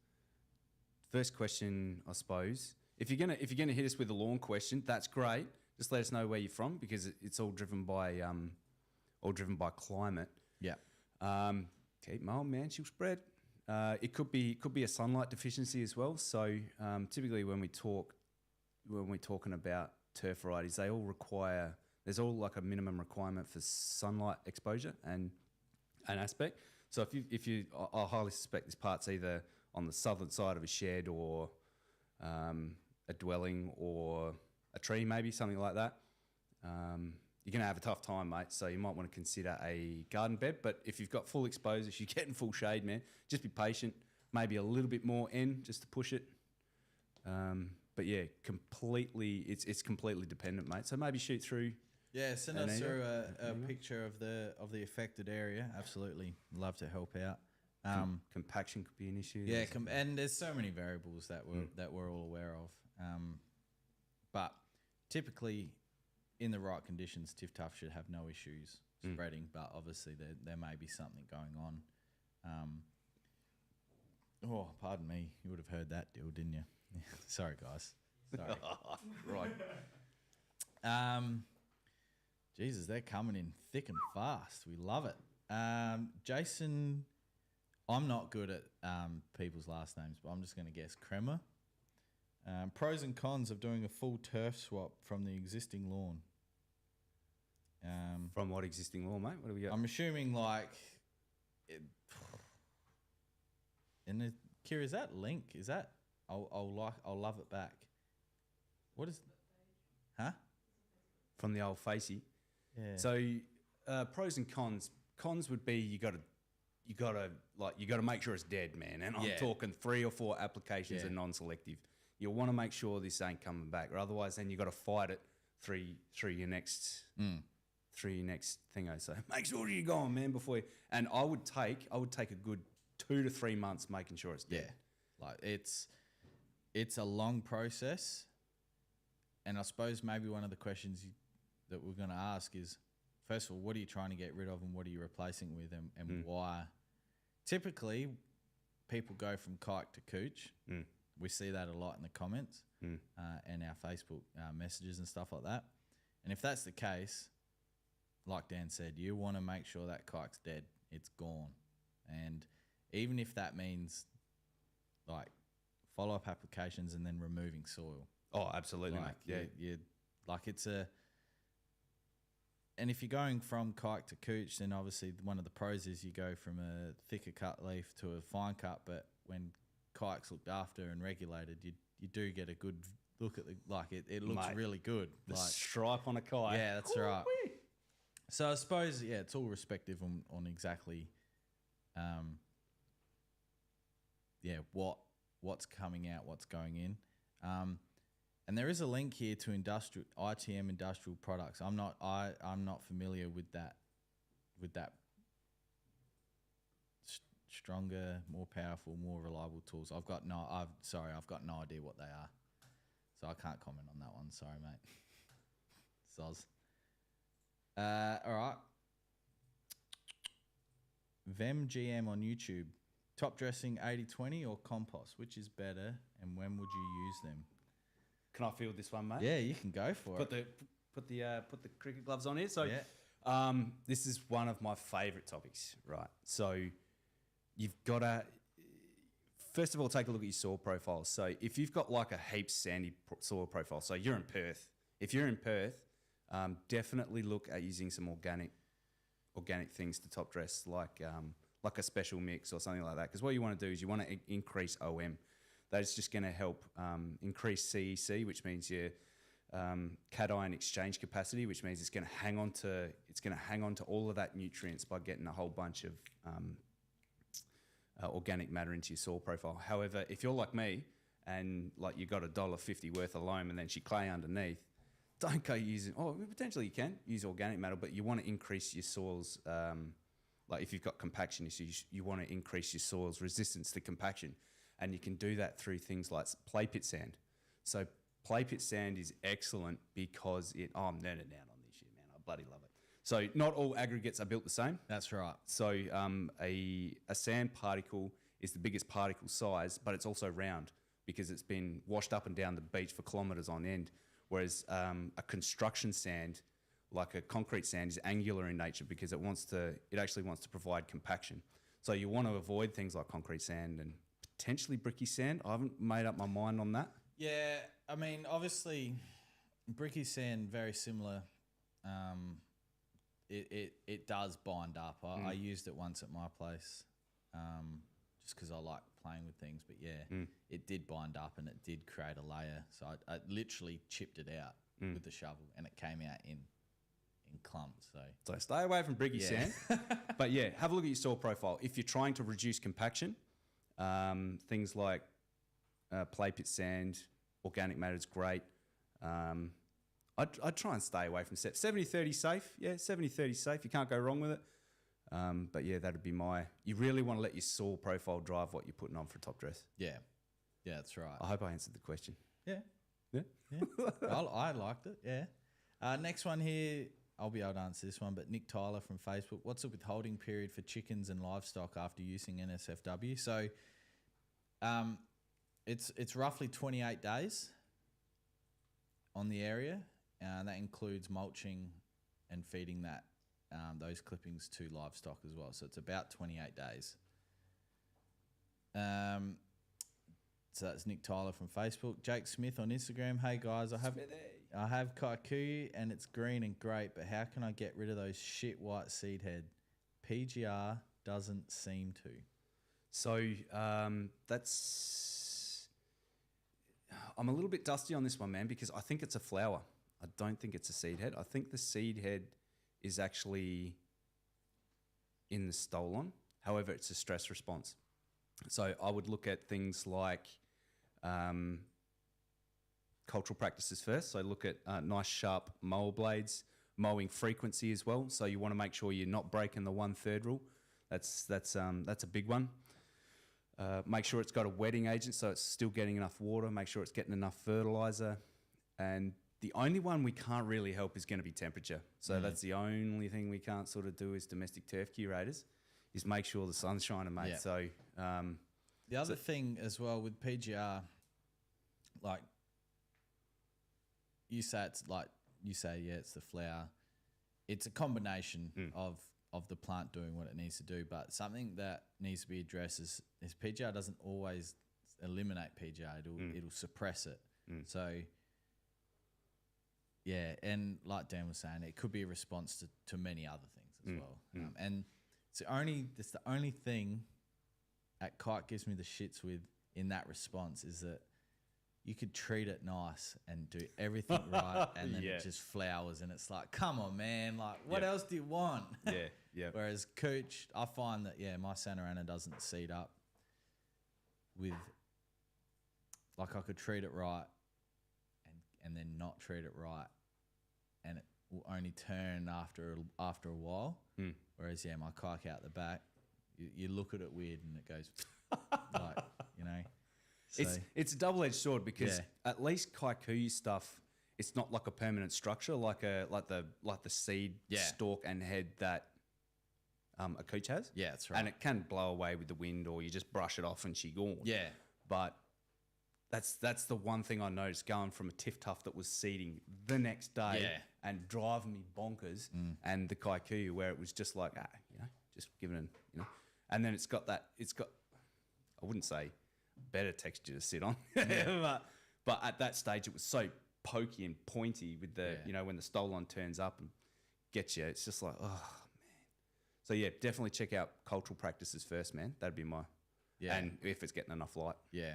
First question, I suppose. If you're gonna hit us with a lawn question, that's great. Just let us know where you're from, because it's all driven by climate. Yeah. Keep mowing, man. She'll spread. It could be a sunlight deficiency as well. So typically when we're talking about turf varieties, they all require, there's all like a minimum requirement for sunlight exposure and an aspect. So I highly suspect this part's either on the southern side of a shed or a dwelling or a tree, maybe something like that. You're going to have a tough time, mate. So you might want to consider a garden bed. But if you've got full exposure, if you're getting full shade, man, just be patient. Maybe a little bit more N just to push it. But yeah, it's completely dependent, mate. So maybe shoot through. Yeah, send us through a picture of the affected area. Absolutely, love to help out. Compaction could be an issue. Yeah, and there's so many variables that we're all aware of. But typically, in the right conditions, Tiff Tuff should have no issues spreading. But obviously, there may be something going on. Oh, pardon me. You would have heard that deal, didn't you? Sorry, guys. Sorry. Right. Jesus, they're coming in thick and fast. We love it. Jason, I'm not good at people's last names, but I'm just going to guess Kremer. Pros and cons of doing a full turf swap from the existing lawn. From what existing lawn, mate? What do we got? I'm assuming and Kira, is that link? Is that I'll love it back. What is? Huh? From the old facey. Yeah. So pros and cons. Cons would be you got to make sure it's dead, man. And I'm talking 3 or 4 applications are non-selective. You'll want to make sure this ain't coming back, or otherwise then you got to fight it through your next thingo. So make sure you're going, man, before you, and I would take a good 2 to 3 months making sure it's dead. Yeah. Like it's a long process. And I suppose maybe one of the questions that we're going to ask is, first of all, what are you trying to get rid of and what are you replacing with and why? Typically, people go from kike to cooch. We see that a lot in the comments and our Facebook messages and stuff like that. And if that's the case, like Dan said, you want to make sure that kike's dead. It's gone. And even if that means like follow-up applications and then removing soil. Oh, absolutely, like, mate. Yeah. And if you're going from kike to cooch, then obviously one of the pros is you go from a thicker cut leaf to a fine cut. But when kike's looked after and regulated, you do get a good look at it looks really good. The stripe on a kite. Yeah, that's right. So I suppose it's all respective on exactly, what's coming out, what's going in. And there is a link here to ITM industrial products. I'm not familiar with that stronger, more powerful, more reliable tools. I've got no idea what they are. So I can't comment on that one. Sorry, mate. Soz. All right. VemGM on YouTube. Top dressing 80-20 or compost? Which is better and when would you use them? Can I field this one, mate? Yeah, you can go for it. Put the cricket gloves on here. So this is one of my favourite topics, right? So you've got to, first of all, take a look at your soil profile. So if you've got like a heap sandy soil profile, so you're in Perth. If you're in Perth, definitely look at using some organic things to top dress, like a special mix or something like that. Because what you want to do is you want to increase OM. That's just going to help increase CEC, which means your cation exchange capacity, which means it's going to hang on to all of that nutrients by getting a whole bunch of organic matter into your soil profile. However, if you're like me and like you got $1.50 worth of loam and then she clay underneath, don't go using. Oh, potentially you can use organic matter, but you want to increase your soil's like if you've got compaction issues, you want to increase your soil's resistance to compaction. And you can do that through things like play pit sand. So play pit sand is excellent because I'm nerding out on this shit, man. I bloody love it. So not all aggregates are built the same. That's right. So a sand particle is the biggest particle size, but it's also round because it's been washed up and down the beach for kilometres on end. Whereas a construction sand, like a concrete sand, is angular in nature because it actually wants to provide compaction. So you want to avoid things like concrete sand and potentially bricky sand. I haven't made up my mind on that. Yeah, I mean, obviously, bricky sand, very similar. It does bind up. I used it once at my place just because I like playing with things. But yeah, it did bind up and it did create a layer. So I literally chipped it out with the shovel and it came out in clumps. So stay away from bricky sand. But yeah, have a look at your soil profile. If you're trying to reduce compaction, things like play pit sand, organic matter is great. I'd try and stay away from 70-30 safe. Yeah, 70-30 safe. You can't go wrong with it. But yeah, that'd be you really want to let your soil profile drive what you're putting on for top dress. Yeah. Yeah, that's right. I hope I answered the question. Yeah. Yeah? I liked it, yeah. Next one here, I'll be able to answer this one, but Nick Tyler from Facebook. What's the withholding period for chickens and livestock after using NSFW? So it's roughly 28 days on the area. That includes mulching and feeding those clippings to livestock as well. So it's about 28 days. So that's Nick Tyler from Facebook. Jake Smith on Instagram. Hey guys, I have kikuyu and it's green and great, but how can I get rid of those shit white seed head? PGR doesn't seem to. So I'm a little bit dusty on this one, man, because I think it's a flower. I don't think it's a seed head. I think the seed head is actually in the stolon. However, it's a stress response. So I would look at things like cultural practices first. So look at nice sharp mower blades, mowing frequency as well. So you want to make sure you're not breaking the 1/3 rule. That's a big one. Make sure it's got a wetting agent, so it's still getting enough water. Make sure it's getting enough fertilizer. And the only one we can't really help is going to be temperature. So that's the only thing we can't sort of do as domestic turf curators, is make sure the sun's shining, mate. Yeah. So the other thing as well with PGR, like you say, it's the flower. It's a combination of the plant doing what it needs to do, but something that needs to be addressed is PGR doesn't always eliminate PGR. It'll suppress it. So yeah, and like Dan was saying, it could be a response to many other things as well. And it's the only thing at kite gives me the shits with in that response is that you could treat it nice and do everything right, and then it just flowers, and it's like, come on, man, like what else do you want? Yeah. Whereas Cooch, I find that my Santa Ana doesn't seed up with, like, I could treat it right and then not treat it right, and it will only turn after a while. Whereas my kike out the back, you look at it weird and it goes like, So, it's a double-edged sword because at least kikuyu stuff, it's not like a permanent structure like the seed stalk and head that a cooch has. Yeah, that's right. And it can blow away with the wind, or you just brush it off and she gone. Yeah. But that's the one thing I noticed going from a tiff tuff that was seeding the next day and driving me bonkers, and the kikuyu where it was just like, just giving it, and then it's got, I wouldn't say better texture to sit on, but at that stage it was so pokey and pointy with the, when the stolon turns up and gets you, it's just like, oh man. So yeah, definitely check out cultural practices first, man. That'd be my, and if it's getting enough light. Yeah.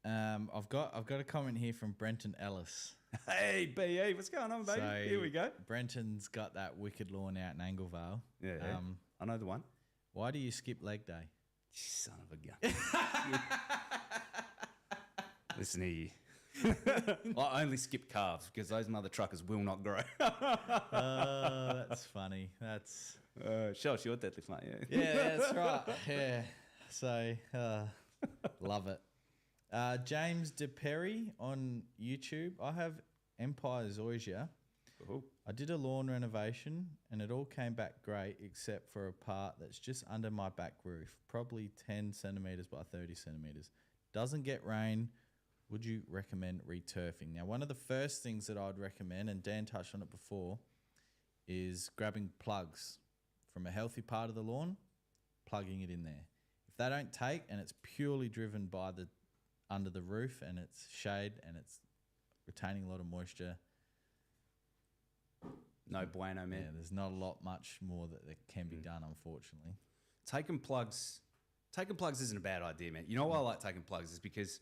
I've got a comment here from Brenton Ellis. Hey, BE, what's going on, baby? So here we go. Brenton's got that wicked lawn out in Anglevale. Yeah, I know the one. Why do you skip leg day? Son of a gun. Listen here, I only skip calves because those mother truckers will not grow. That's funny. That's Show us your deadlift, mate. yeah, that's right. Yeah, so love it. James DePerry on YouTube. I have Empire Zoysia. Ooh. I did a lawn renovation and it all came back great except for a part that's just under my back roof, probably 10 centimetres by 30 centimetres. Doesn't get rain. Would you recommend returfing? Now, one of the first things that I'd recommend, and Dan touched on it before, is grabbing plugs from a healthy part of the lawn, plugging it in there. If they don't take and it's purely driven by the under the roof and it's shade and it's retaining a lot of moisture, no bueno, man. yeah, there's not a lot much more that can be done, unfortunately. Taking plugs isn't a bad idea, man. You know why I like taking plugs is because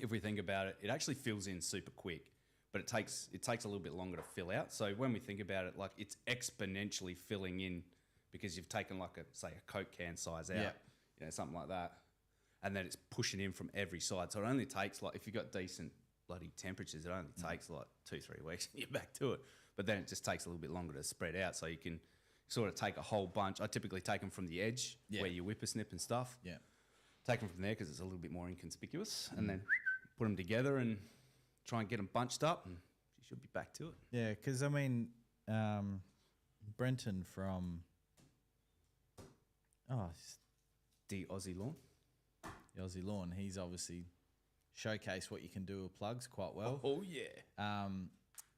if we think about it, it actually fills in super quick, but it takes a little bit longer to fill out. So when we think about it, like it's exponentially filling in because you've taken like a Coke can size out, you know, something like that, and then it's pushing in from every side. So it only takes like, if you've got decent bloody temperatures, it only takes like 2-3 weeks and you're back to it. But then it just takes a little bit longer to spread out, so you can sort of take a whole bunch. I typically take them from the edge where you whippersnip and stuff. Yeah, take them from there because it's a little bit more inconspicuous, and then put them together and try and get them bunched up, and you should be back to it. Yeah, because I mean, Brenton from the Aussie Lawn. The Aussie Lawn, he's obviously showcased what you can do with plugs quite well. Oh yeah.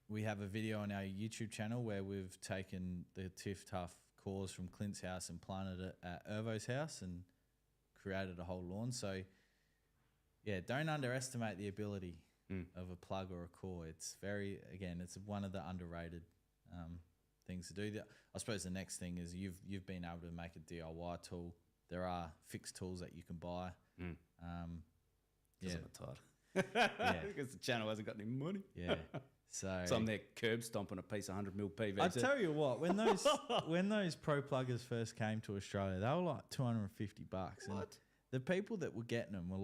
We have a video on our YouTube channel where we've taken the Tiff Tough cores from Clint's house and planted it at Irvo's house and created a whole lawn. So, yeah, don't underestimate the ability of a plug or a core. It's it's one of the underrated things to do. I suppose the next thing is you've been able to make a DIY tool. There are fixed tools that you can buy. Because I'm tired. Because the channel hasn't got any money. Yeah. So I'm there curb stomping a piece of 100 mil PVC. I tell you what, when those pro pluggers first came to Australia, they were like $250. What? And the people that were getting them were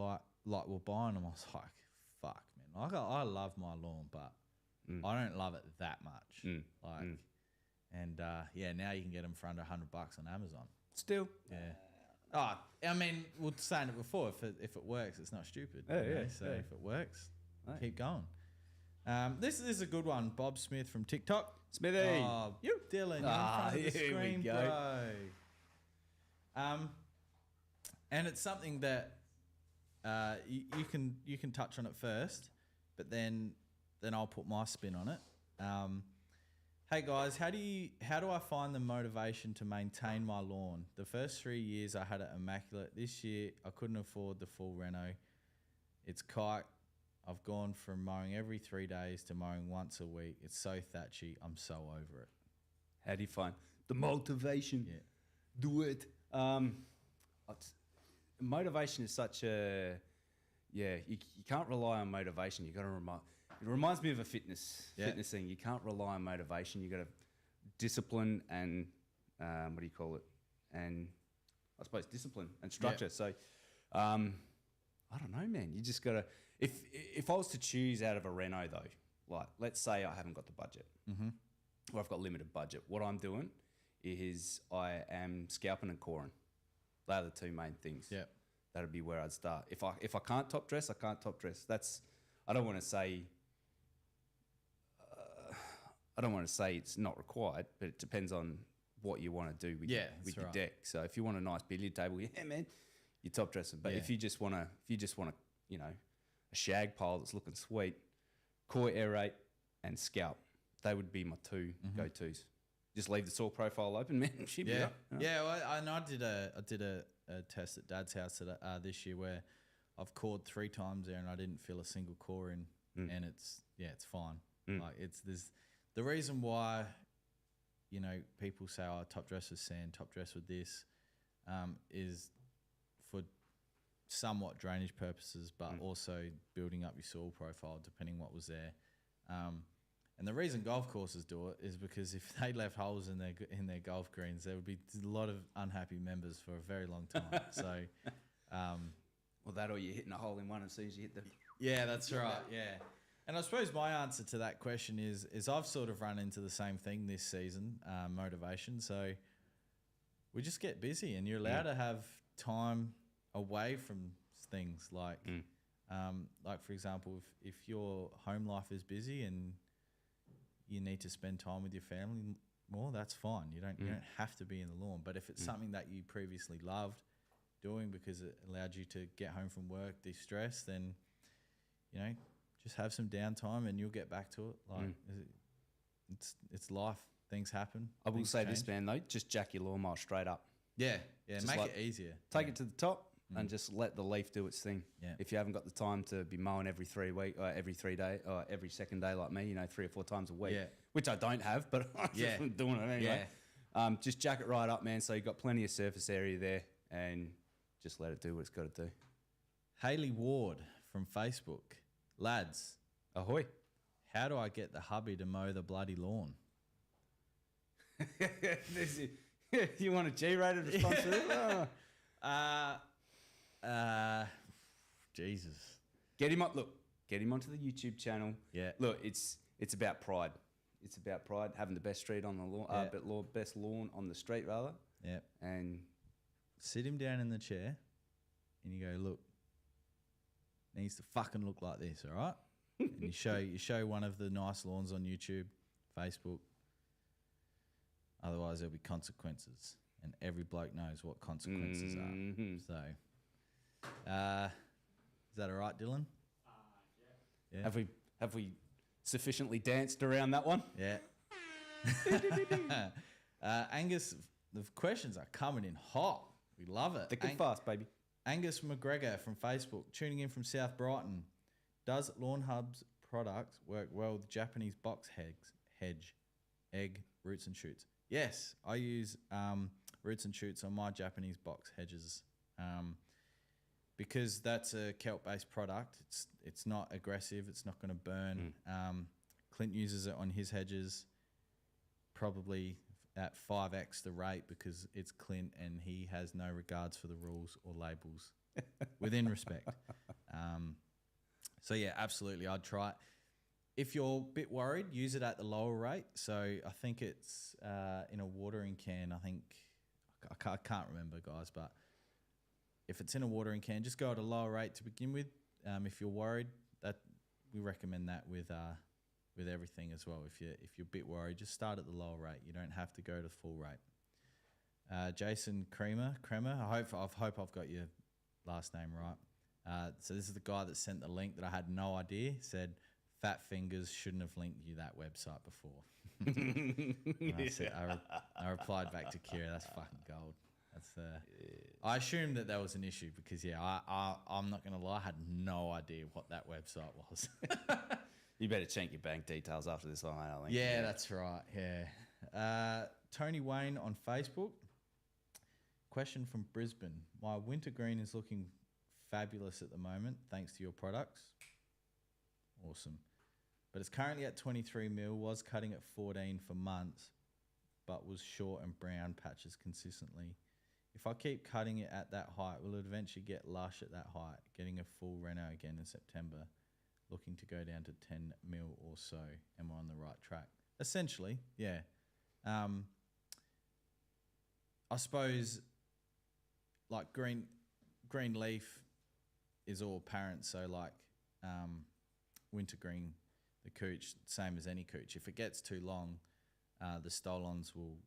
were buying them. I was like, fuck, man. Like I love my lawn, but I don't love it that much. And now you can get them for under $100 on Amazon. Still, yeah. Oh, I mean, we were saying it before. If it works, it's not stupid. So if it works, keep going. This is a good one. Bob Smith from TikTok. Smithy. Oh, Dylan, you're in front of the screen, bro. And it's something that you can touch on it first, but then I'll put my spin on it. Hey guys, how do I find the motivation to maintain my lawn? The first 3 years I had it immaculate. This year I couldn't afford the full reno. It's kike. I've gone from mowing every 3 days to mowing once a week. It's so thatchy. I'm so over it. How do you find the motivation? Yeah. Do it. Motivation is such a... Yeah, you can't rely on motivation. You got to remind... It reminds me of a fitness thing. You can't rely on motivation. You got to discipline and... what do you call it? And I suppose discipline and structure. Yeah. So, I don't know, man. You just got to... If I was to choose out of a reno, though, like, let's say I haven't got the budget, or I've got limited budget, what I'm doing is I am scalping and coring. They are the two main things. Yeah, that'd be where I'd start. If I can't top dress, I can't top dress. I don't want to say it's not required, but it depends on what you want to do with your deck. So if you want a nice billiard table, yeah, man, you top dress it. But if you just want to, you know, a shag pile that's looking sweet, core, aerate, and scalp. They would be my two go-tos. Just leave the soil profile open, man. She'd be up. You know? Yeah, well, I did a test at Dad's house this year where I've cored 3 times there and I didn't feel a single core in, and it's fine. Like there's the reason why, you know, people say, "Oh, top dress with sand, top dress with this," is for somewhat drainage purposes, but also building up your soil profile depending what was there. And the reason golf courses do it is because if they left holes in their golf greens, there would be a lot of unhappy members for a very long time. So, well, that or you're hitting a hole in one as soon as you hit the Yeah, that's right. Yeah. And I suppose my answer to that question is I've sort of run into the same thing this season, motivation. So we just get busy, and you're allowed to have time away from things like for example, if your home life is busy and you need to spend time with your family more, that's fine. You don't have to be in the lawn. But if it's something that you previously loved doing because it allowed you to get home from work, de-stress, then just have some downtime and you'll get back to it. Like it's life. Things happen. I will say change. this, man, though, just jack your lawnmower straight up. Yeah, Just make like it easier. Take it to the top and just let the leaf do its thing. Yeah. If you haven't got the time to be mowing every 3 weeks or every 3 days or every second day like me, 3 or 4 times a week, which I don't have, but I'm doing it anyway. Yeah. Just jack it right up, man. So you've got plenty of surface area there and just let it do what it's got to do. Haley Ward from Facebook. Lads. Ahoy. How do I get the hubby to mow the bloody lawn? You want a G-rated response to this? Jesus. Get him up. Look, get him onto the YouTube channel. Yeah. Look, it's about pride. It's about pride, having the best street on the lawn, best lawn on the street rather. Yeah. And sit him down in the chair, and you go, look, needs to fucking look like this, all right? And you show one of the nice lawns on YouTube, Facebook. Otherwise, there'll be consequences, and every bloke knows what consequences are. So, is that all right, Dylan? Yeah. Have we sufficiently danced around that one? Yeah. Angus, the questions are coming in hot. We love it. Thick and fast, baby. Angus McGregor from Facebook, tuning in from South Brighton. Does Lawnhub's product work well with Japanese box hedge, egg, roots and shoots? Yes, I use roots and shoots on my Japanese box hedges because that's a kelp-based product. It's not aggressive. It's not going to burn. Clint uses it on his hedges probably at 5x the rate because it's Clint and he has no regards for the rules or labels within respect. So, yeah, absolutely. I'd try it. If you're a bit worried, use it at the lower rate. So I think it's in a watering can. I can't remember, guys, but if it's in a watering can, just go at a lower rate to begin with. If you're worried, that we recommend that with everything as well. If you're a bit worried, just start at the lower rate. You don't have to go to full rate. Jason Kremer. I hope I've got your last name right. So this is the guy that sent the link that I had no idea. Said, fat fingers shouldn't have linked you that website before. I replied back to Kira, that's fucking gold. I assumed that was an issue because I'm not gonna lie, I had no idea what that website was. You better check your bank details after this one, I think. Yeah, that's right. Yeah. Tony Wayne on Facebook. Question from Brisbane. My wintergreen is looking fabulous at the moment, thanks to your products. Awesome. But it's currently at 23 mil, was cutting at 14 for months, but was short and brown patches consistently. If I keep cutting it at that height, will it eventually get lush at that height? Getting a full reno again in September, looking to go down to 10 mil or so. Am I on the right track? Essentially, yeah. I suppose like green leaf is all apparent, so like wintergreen, the cooch, same as any cooch. If it gets too long, the stolons will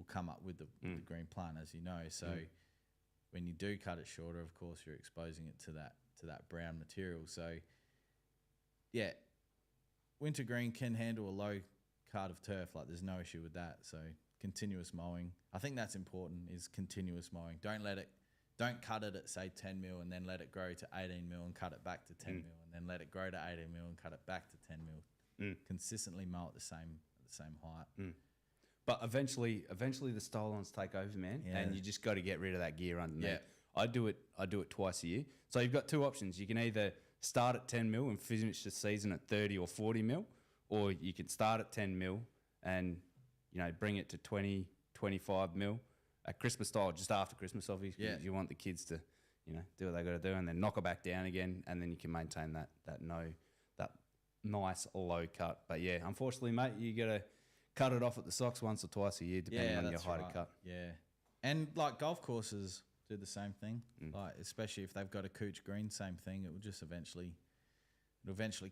come up with the green plant, as you know. So when you do cut it shorter, of course, you're exposing it to that brown material. So yeah, wintergreen can handle a low card of turf. Like there's no issue with that. So continuous mowing, I think that's important. Is continuous mowing. Don't cut it at say 10 mil and then let it grow to 18 mil and cut it back to 10 mil and then let it grow to 18 mil and cut it back to 10 mil. Consistently mow at the same height. But eventually the stolons take over, man, and you just got to get rid of that gear underneath. Yeah. I do it twice a year. So you've got two options. You can either start at 10 mil and finish the season at 30 or 40 mil, or you can start at 10 mil and bring it to 20, 25 mil at Christmas style, just after Christmas, obviously. Yeah. You want the kids to do what they got to do, and then knock it back down again, and then you can maintain that nice low cut. But yeah, unfortunately, mate, you got to cut it off at the socks once or twice a year, depending on your height of cut. Yeah, and like golf courses do the same thing. Like especially if they've got a cooch green, same thing. It will just eventually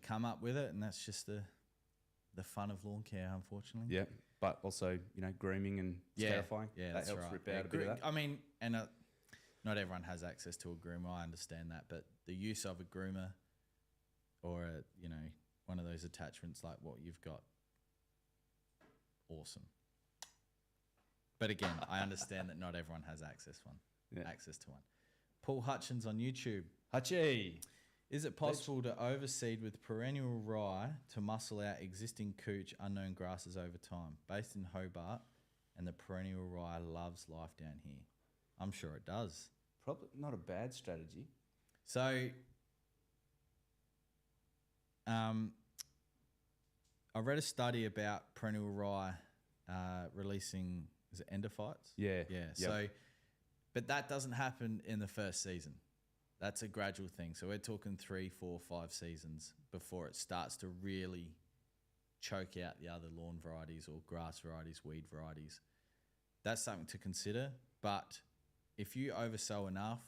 come up with it, and that's just the fun of lawn care, unfortunately. Yeah, but also grooming and scarifying. Yeah, that helps rip out a bit of that. I mean, and not everyone has access to a groomer. I understand that, but the use of a groomer or one of those attachments like what you've got, awesome. But again, I understand that not everyone has access to one. Paul Hutchins on YouTube. Hutchie. Is it possible to overseed with perennial rye to muscle out existing cooch unknown grasses over time? Based in Hobart, and the perennial rye loves life down here. I'm sure it does. Probably not a bad strategy. So, I read a study about perennial rye releasing, is it endophytes? Yeah. Yeah. Yep. So, but that doesn't happen in the first season. That's a gradual thing. So we're talking 3, 4, 5 seasons before it starts to really choke out the other lawn varieties or grass varieties, weed varieties. That's something to consider. But if you oversow enough,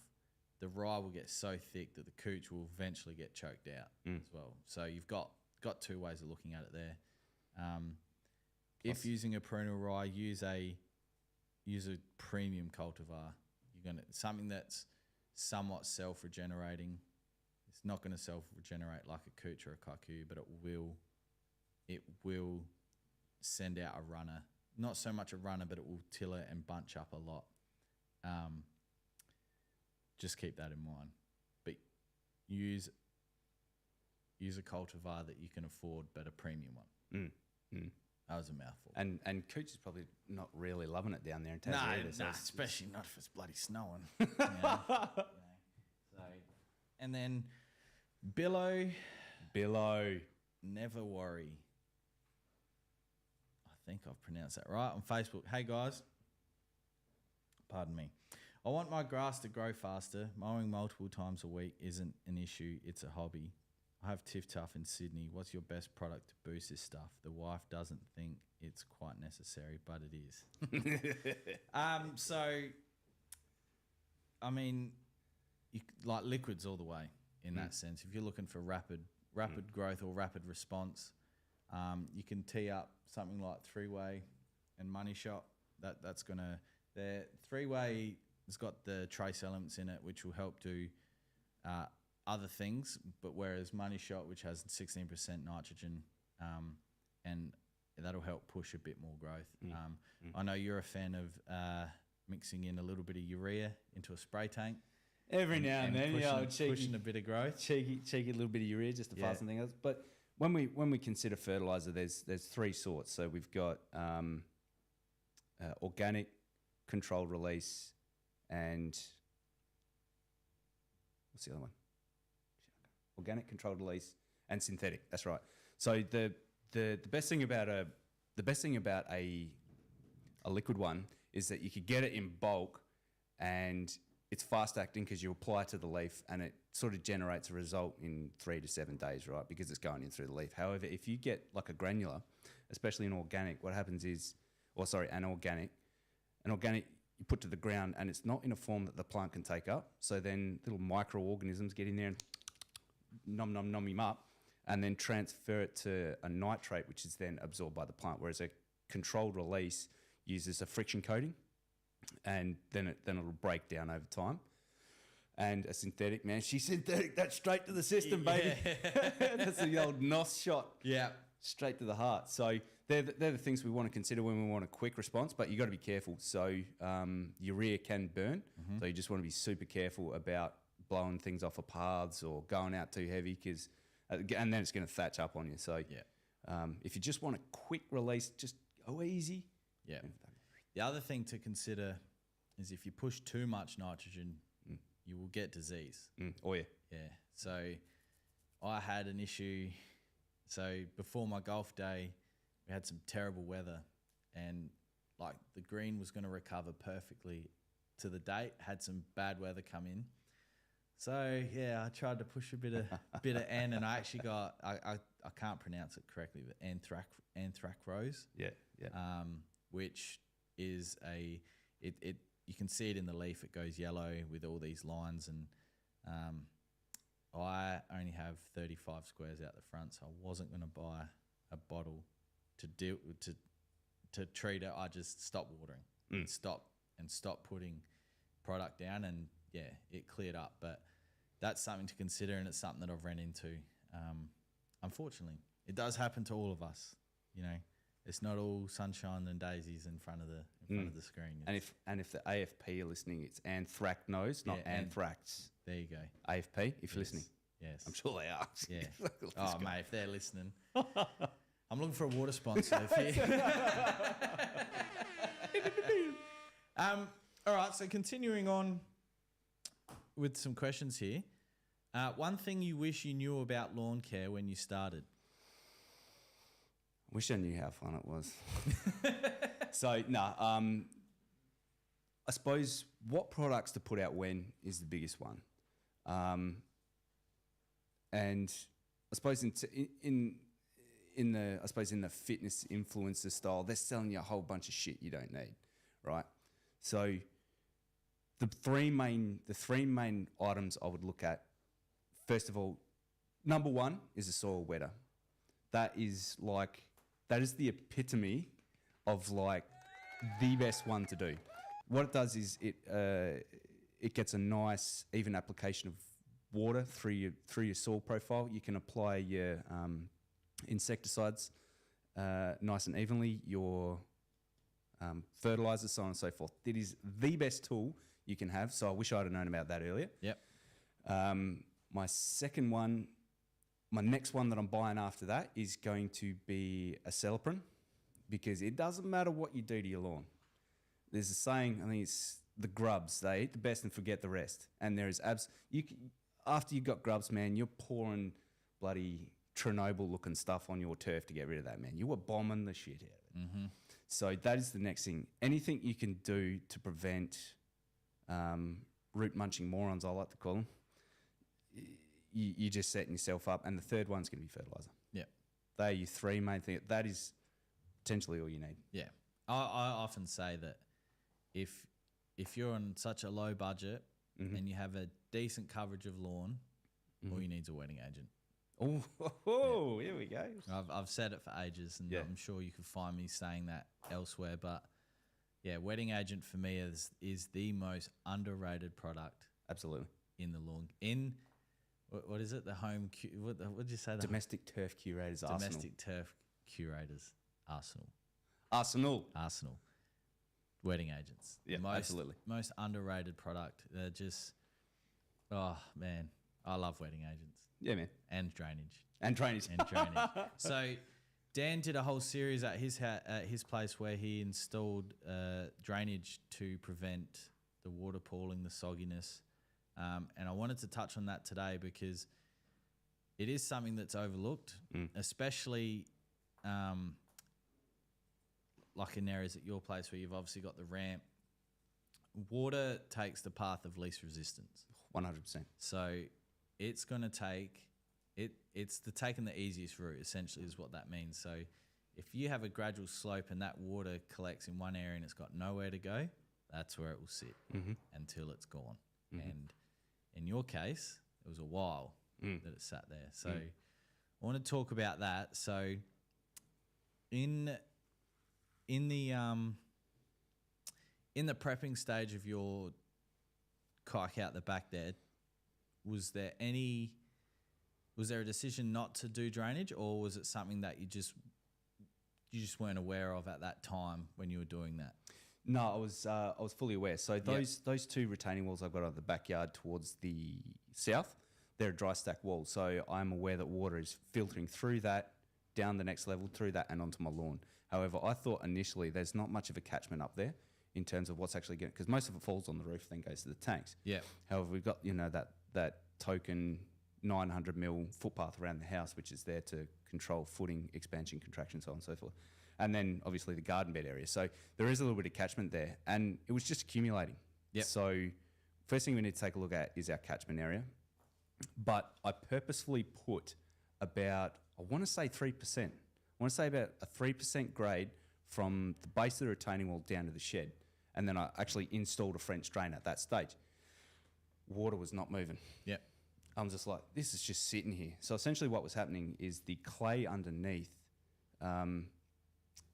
the rye will get so thick that the cooch will eventually get choked out as well. So you've got two ways of looking at it there. If using a perennial rye, use a premium cultivar. You're gonna something that's somewhat self-regenerating. It's not going to self-regenerate like a cooch or a cuckoo, but it will send out a runner. Not so much a runner, but it will till it and bunch up a lot. Just keep that in mind. But use a cultivar that you can afford, but a premium one. That was a mouthful. And cooch is probably not really loving it down there in Tassie either. No, especially not if it's bloody snowing. So, and then billow. Never worry. I think I've pronounced that right on Facebook. Hey guys, pardon me. I want my grass to grow faster. Mowing multiple times a week isn't an issue. It's a hobby. I have Tiff Tough in Sydney. What's your best product to boost this stuff? The wife doesn't think it's quite necessary, but it is. So, I mean, like liquids all the way in that sense. If you're looking for rapid growth or rapid response, you can tee up something like 3-Way and Money Shot. That's gonna. The 3-Way has got the trace elements in it, which will help do other things, but whereas Money Shot, which has 16% nitrogen, and that'll help push a bit more growth. I know you're a fan of mixing in a little bit of urea into a spray tank. Every now and then, pushing a bit of growth. Cheeky little bit of urea just to fasten things up. But when we consider fertilizer, there's 3 sorts. So we've got organic, controlled release, and what's the other one? Organic, controlled release, and synthetic. That's right. So the best thing about a liquid one is that you could get it in bulk, and it's fast acting because you apply it to the leaf, and it sort of generates a result in 3 to 7 days, right? Because it's going in through the leaf. However, if you get like a granular, especially an organic, what happens is, an organic you put to the ground, and it's not in a form that the plant can take up. So then little microorganisms get in there and nom him up, and then transfer it to a nitrate, which is then absorbed by the plant. Whereas a controlled release uses a friction coating, and then it'll break down over time. And a synthetic, man, she's synthetic. That's straight to the system, baby. That's the old NOS shot. Yeah, straight to the heart. So they're the things we want to consider when we want a quick response, but you got to be careful. So urea can burn, so you just want to be super careful about blowing things off of paths or going out too heavy, because and then it's going to thatch up on you. So if you just want a quick release, just go easy. Yeah. The other thing to consider is if you push too much nitrogen, you will get disease. Oh yeah. Yeah. So I had an issue. So before my golf day, we had some terrible weather, and like the green was going to recover perfectly to the date. Had some bad weather come in. So yeah, I tried to push a bit of N, and I actually got I can't pronounce it correctly, but anthracrose. Yeah. Which is it you can see it in the leaf. It goes yellow with all these lines, and I only have 35 squares out the front, so I wasn't going to buy a bottle to treat it. I just stopped watering and stopped putting product down, and yeah, it cleared up. But that's something to consider, and it's something that I've ran into. Unfortunately, it does happen to all of us. You know, it's not all sunshine and daisies in front of the screen. And if the AFP are listening, it's anthracnose, not anthrax. There you go. AFP, if you're listening. Yes. I'm sure they are. Yeah. Oh, mate, if they're listening. I'm looking for a water sponsor. All right, so continuing on with some questions here. One thing you wish you knew about lawn care when you started? Wish I knew how fun it was. I suppose what products to put out when is the biggest one. And I suppose in the fitness influencer style, they're selling you a whole bunch of shit you don't need, right? So the three main items I would look at, first of all, number one is a soil wetter. That is the epitome of like the best one to do. What it does is it gets a nice even application of water through your soil profile. You can apply your insecticides nice and evenly, your fertilizer, so on and so forth. It is the best tool you can have. So I wish I'd have known about that earlier. Yep. My next one that I'm buying after that is going to be a Celiprin, because it doesn't matter what you do to your lawn. There's a saying, I think it's the grubs, they eat the best and forget the rest. And there is after you've got grubs, man, you're pouring bloody Chernobyl-looking stuff on your turf to get rid of that, man. You were bombing the shit out of it. Mm-hmm. So that is the next thing. Anything you can do to prevent root-munching morons, I like to call them, you're just setting yourself up. And the third one's going to be fertilizer. Yeah. They are your three main things. That is potentially all you need. Yeah. I often say that if you're on such a low budget and you have a decent coverage of lawn, all you need is a wetting agent. Oh, here we go. I've said it for ages, and I'm sure you could find me saying that elsewhere. But yeah, wetting agent for me is the most underrated product. Absolutely. In the lawn. What is it? The home. What did you say? Domestic turf curators. Domestic turf curators. Arsenal. Wetting agents. Yeah, absolutely. Most underrated product. They're just, oh man, I love wetting agents. Yeah, man. And drainage. So Dan did a whole series at his place where he installed drainage to prevent the water pooling, the sogginess. And I wanted to touch on that today because it is something that's overlooked, especially like in areas at your place where you've obviously got the ramp. Water takes the path of least resistance. 100%. So it's going to take it's taking the easiest route, essentially, is what that means. So if you have a gradual slope and that water collects in one area and it's got nowhere to go, that's where it will sit until it's gone. And in your case, it was a while that it sat there. So I want to talk about that. So in the prepping stage of your kike out the back there, was there a decision not to do drainage, or was it something that you just weren't aware of at that time when you were doing that? No, I was fully aware. So those two retaining walls I've got on the backyard towards the south, they're a dry stack wall. So I'm aware that water is filtering through that, down the next level, through that, and onto my lawn. However, I thought initially there's not much of a catchment up there in terms of what's actually getting, because most of it falls on the roof, then goes to the tanks. Yeah. However, we've got that token 900 mil footpath around the house, which is there to control footing, expansion, contraction, so on and so forth. And then obviously the garden bed area. So there is a little bit of catchment there, and it was just accumulating. Yep. So first thing we need to take a look at is our catchment area. But I purposefully put about, I want to say 3%. I want to say about a 3% grade from the base of the retaining wall down to the shed. And then I actually installed a French drain at that stage. Water was not moving. Yep. I'm just like, this is just sitting here. So essentially what was happening is the clay underneath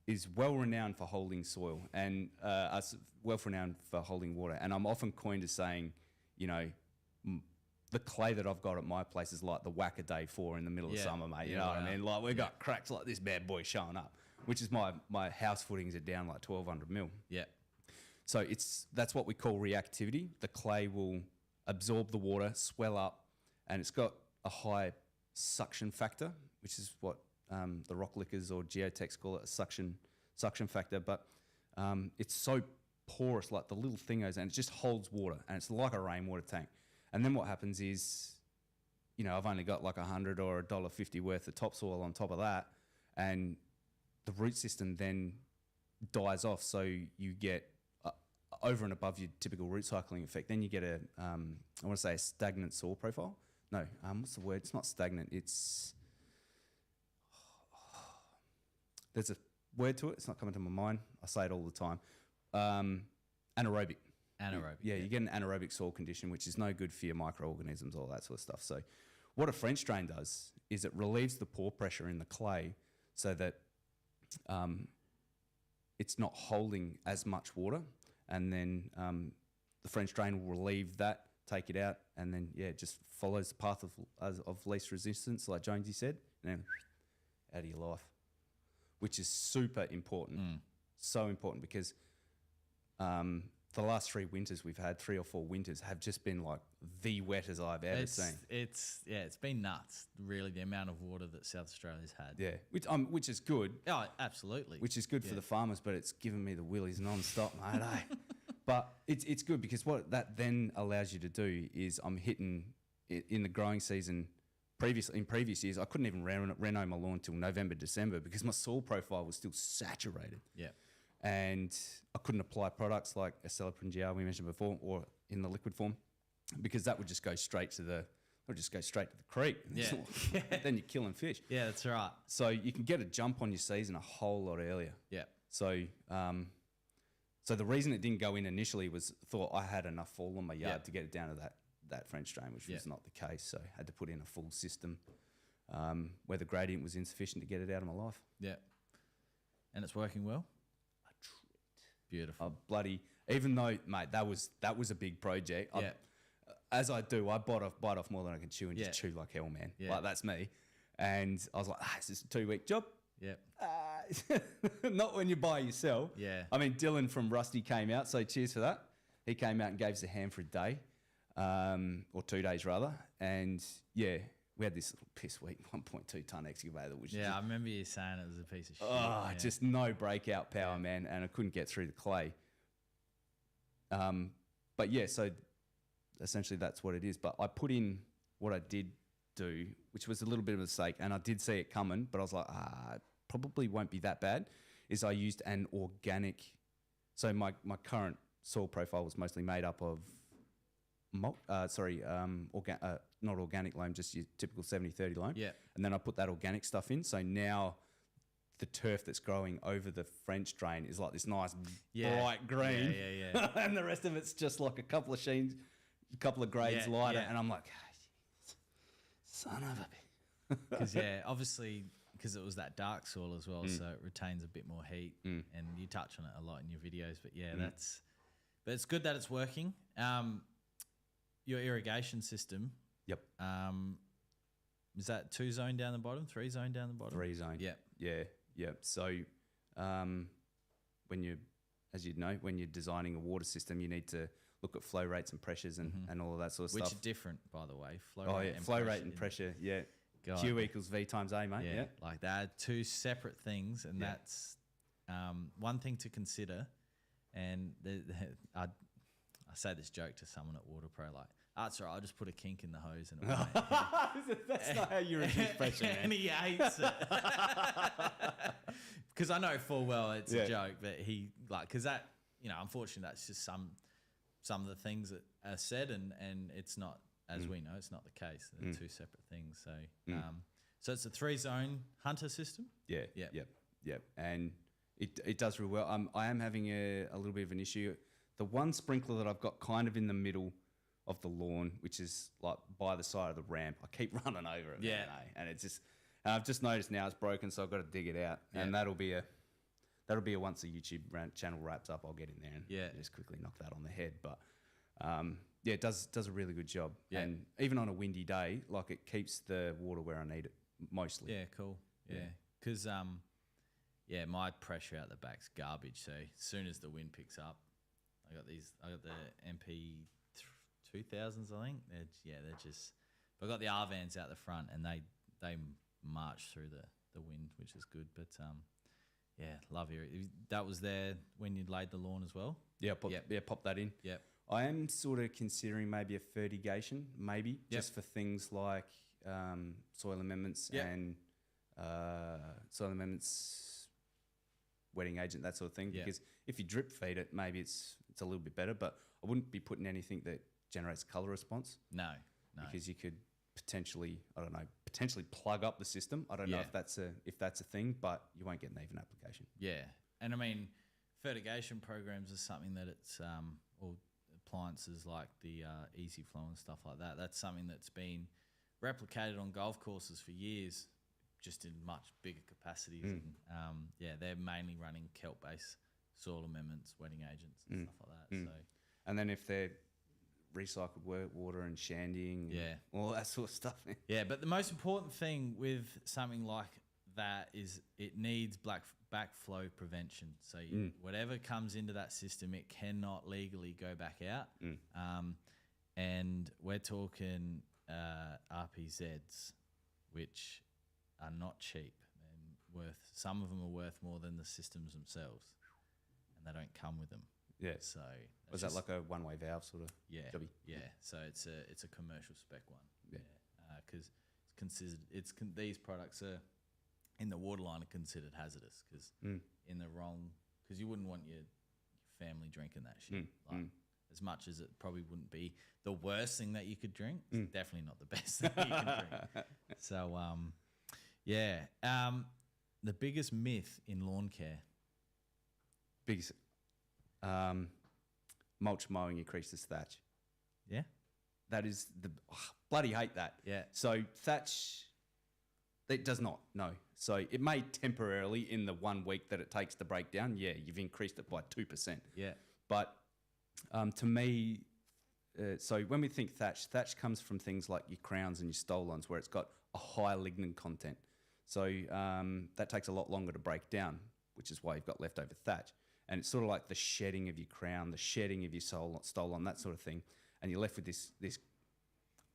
is well renowned for holding soil and well renowned for holding water. And I'm often coined as saying, you know, the clay that I've got at my place is like the whack a day 4 in the middle of summer, mate. You know what I mean? Like we got cracks like this bad boy showing up, which is my house footings are down like 1,200 mil. Yeah. So that's what we call reactivity. The clay will absorb the water, swell up, and it's got a high suction factor, which is what the rock lickers or geotechs call it, a suction factor. But it's so porous, like the little thingos, and it just holds water, and it's like a rainwater tank. And then what happens is, you know, I've only got like $100 or $1.50 worth of topsoil on top of that, and the root system then dies off. So you get over and above your typical root cycling effect. Then you get I want to say a stagnant soil profile. No, what's the word? It's not stagnant. It's there's a word to it. It's not coming to my mind. I say it all the time. Anaerobic. Anaerobic. Yeah, you get an anaerobic soil condition, which is no good for your microorganisms, all that sort of stuff. So what a French drain does is it relieves the pore pressure in the clay so that it's not holding as much water. And then the French drain will relieve that, take it out, and then, it just follows the path of least resistance, like Jonesy said, and then out of your life, which is super important. So important because the last 3 winters we've had, 3 or 4 winters, have just been like the wettest I've ever seen. It's been nuts, really, the amount of water that South Australia's had. Yeah, which is good. Oh, absolutely. Which is good for the farmers, but it's given me the willies non-stop, mate, eh? But it's good because what that then allows you to do is I'm hitting in the growing season. In previous years, I couldn't even reno my lawn till November, December because my soil profile was still saturated. Yeah. And I couldn't apply products like Acceloprin GR we mentioned before, or in the liquid form, because that would just go straight to the creek. Yeah. Then you're killing fish. Yeah, that's right. So you can get a jump on your season a whole lot earlier. Yeah. So so the reason it didn't go in initially was thought I had enough fall on my yard to get it down to that French drain, which was not the case. So I had to put in a full system where the gradient was insufficient to get it out of my life. Yeah. And it's working well? Beautiful. Even though, mate, that was a big project. Yeah. As I do, I bite off more than I can chew and just chew like hell, man. Yeah. Like that's me. And I was like, this is a 2-week job. Yeah. Not when you're by yourself. Yeah. I mean, Dylan from Rusty came out, so cheers for that. He came out and gave us a hand for a day, or 2 days rather. And yeah, we had this little piss weak 1.2 ton excavator, which I remember you saying it was a piece of shit. Just no breakout power, man, and I couldn't get through the clay. But yeah, so essentially that's what it is. But I put in what I did do, which was a little bit of a mistake, and I did see it coming, but I was like, it probably won't be that bad, is I used an organic, so my current soil profile was mostly made up of not organic loam, just your typical 70-30 loam. Yeah. And then I put that organic stuff in. So now the turf that's growing over the French drain is like this nice bright green. Yeah. And the rest of it's just like a couple of grades lighter. Yeah. And I'm like, son of a bitch. Because, obviously, because it was that dark soil as well, so it retains a bit more heat. And you touch on it a lot in your videos. But, but it's good that it's working. Your irrigation system. Yep. Is that 2 zone down the bottom, 3 zone down the bottom? 3 zone. Yep. Yeah. So when you're designing a water system, you need to look at flow rates and pressures and all of that sort of stuff. Which are different, by the way. Flow rate and pressure. Yeah. God. Q equals V times A, mate. Yeah. Like they are 2 separate things, and that's one thing to consider. And I say this joke to someone at Water Pro, like, it's all right, I'll just put a kink in the hose and it won't. That's not how you reduce pressure, man. And he hates it. Because I know full well it's a joke, but he, because that, unfortunately, that's just some of the things that are said, and it's not, as we know, it's not the case. They're two separate things. So so it's a 3-zone hunter system. Yeah. Yep. And it does real well. I am having a little bit of an issue. The one sprinkler that I've got kind of in the middle of the lawn, which is like by the side of the ramp, I keep running over it. Yeah. Man, and it's just, and I've just noticed now it's broken, so I've got to dig it out. Yeah. And that'll be a once the YouTube channel wraps up, I'll get in there and just quickly knock that on the head. But it does a really good job. Yeah. And even on a windy day, like it keeps the water where I need it mostly. Yeah, cool. Yeah, because my pressure out the back's garbage. So as soon as the wind picks up, I got the MP 2000s, I think. They're just. But I got the R vans out the front, and they march through the wind, which is good. But love you. That was there when you laid the lawn as well. Yeah, pop that in. Yep. I am sort of considering maybe a fertigation, just for things like soil amendments and soil amendments, wetting agent, that sort of thing. Because if you drip feed it, maybe it's a little bit better. But I wouldn't be putting anything that generates colour response. No. Because you could potentially plug up the system. I don't know if that's a thing, but you won't get an even application. Yeah, and I mean, fertigation programs are something that it's or appliances like the Easy Flow and stuff like that. That's something that's been replicated on golf courses for years, just in much bigger capacities. And they're mainly running kelp-based soil amendments, wetting agents, and stuff like that. So, and then if they're recycled water and shandying, all that sort of stuff. Yeah, but the most important thing with something like that is it needs backflow prevention. So whatever comes into that system, it cannot legally go back out. And we're talking RPZs, which are not cheap and some of them are worth more than the systems themselves, and they don't come with them. Yeah. So was that like a one-way valve sort of? Jobby? Yeah. So it's a commercial spec one. Yeah. Because it's considered these products are in the waterline are considered hazardous because because you wouldn't want your family drinking that shit. As much as it probably wouldn't be the worst thing that you could drink, it's definitely not the best thing you can drink. So the biggest myth in lawn care. Mulch mowing increases thatch. Yeah. That is bloody hate that. Yeah. So thatch, it does not, no. So it may temporarily in the 1 week that it takes to break down, you've increased it by 2%. Yeah. But to me, so when we think thatch comes from things like your crowns and your stolons where it's got a high lignin content. So that takes a lot longer to break down, which is why you've got leftover thatch. And it's sort of like the shedding of your crown, the shedding of your stolon, that sort of thing. And you're left with this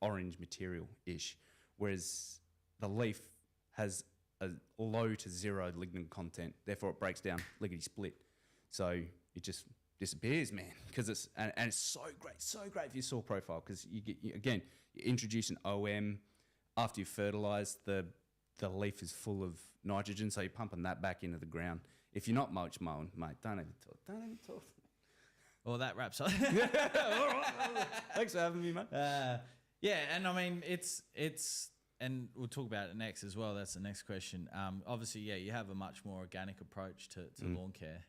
orange material-ish, whereas the leaf has a low to zero lignin content. Therefore, it breaks down lickety-split. So it just disappears, man, because it's so great for your soil profile because you introduce an OM after you fertilise, the leaf is full of nitrogen, so you're pumping that back into the ground. If you're not mulch mowing, mate, don't even talk. Well, that wraps up. Thanks for having me, mate. And I mean, it's, and we'll talk about it next as well. That's the next question. Obviously, you have a much more organic approach to lawn care,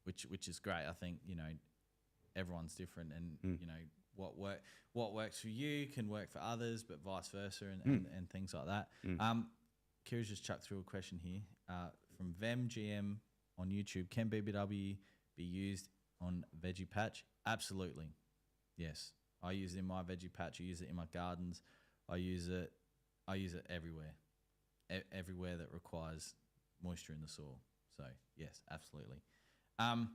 which is great. I think, everyone's different and, what works for you can work for others, but vice versa and things like that. Kira's just chucked through a question here from VemGM on YouTube. Can BBW be used on veggie patch? Absolutely. Yes. I use it in my veggie patch. I use it in my gardens. I use it everywhere. Everywhere that requires moisture in the soil. So, yes, absolutely. On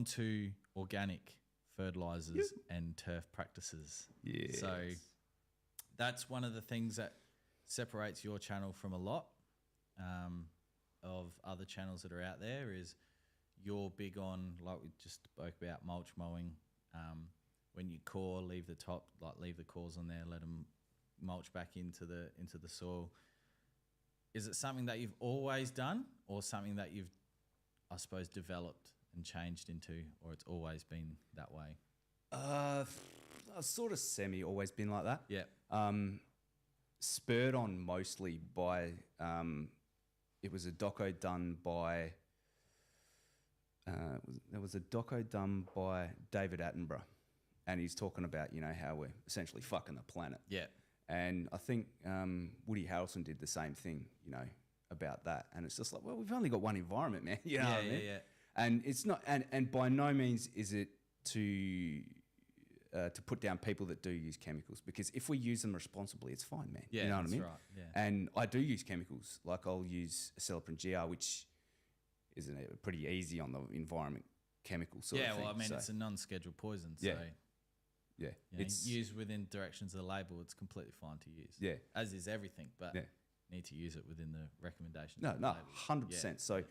to organic fertilizers and turf practices. Yes. So that's one of the things that separates your channel from a lot of other channels that are out there is you're big on, like we just spoke about, mulch mowing. When you core, leave the cores on there, let them mulch back into the soil. Is it something that you've always done or something that you've, I suppose, developed and changed into, or it's always been that way? I've sort of always been like that. Yeah. Spurred on mostly by, it was a doco done by, there was a doco done by David Attenborough, and he's talking about, you know, how we're essentially fucking the planet. Yeah. And I think Woody Harrelson did the same thing, you know, about that. And it's just like, well, we've only got one environment, man. You know what I mean? Yeah. And it's not, and by no means is it to put down people that do use chemicals, because if we use them responsibly, it's fine, man. Yeah, you know what I mean? Right. Yeah. And I do use chemicals. Like I'll use Acelepryn GR, which is pretty easy on the environment chemical sort of thing. Yeah, well, I mean, it's a non-scheduled poison, so yeah, you know, it's used within directions of the label. It's completely fine to use. Yeah, as is everything, but you need to use it within the recommendations. No, 100%. So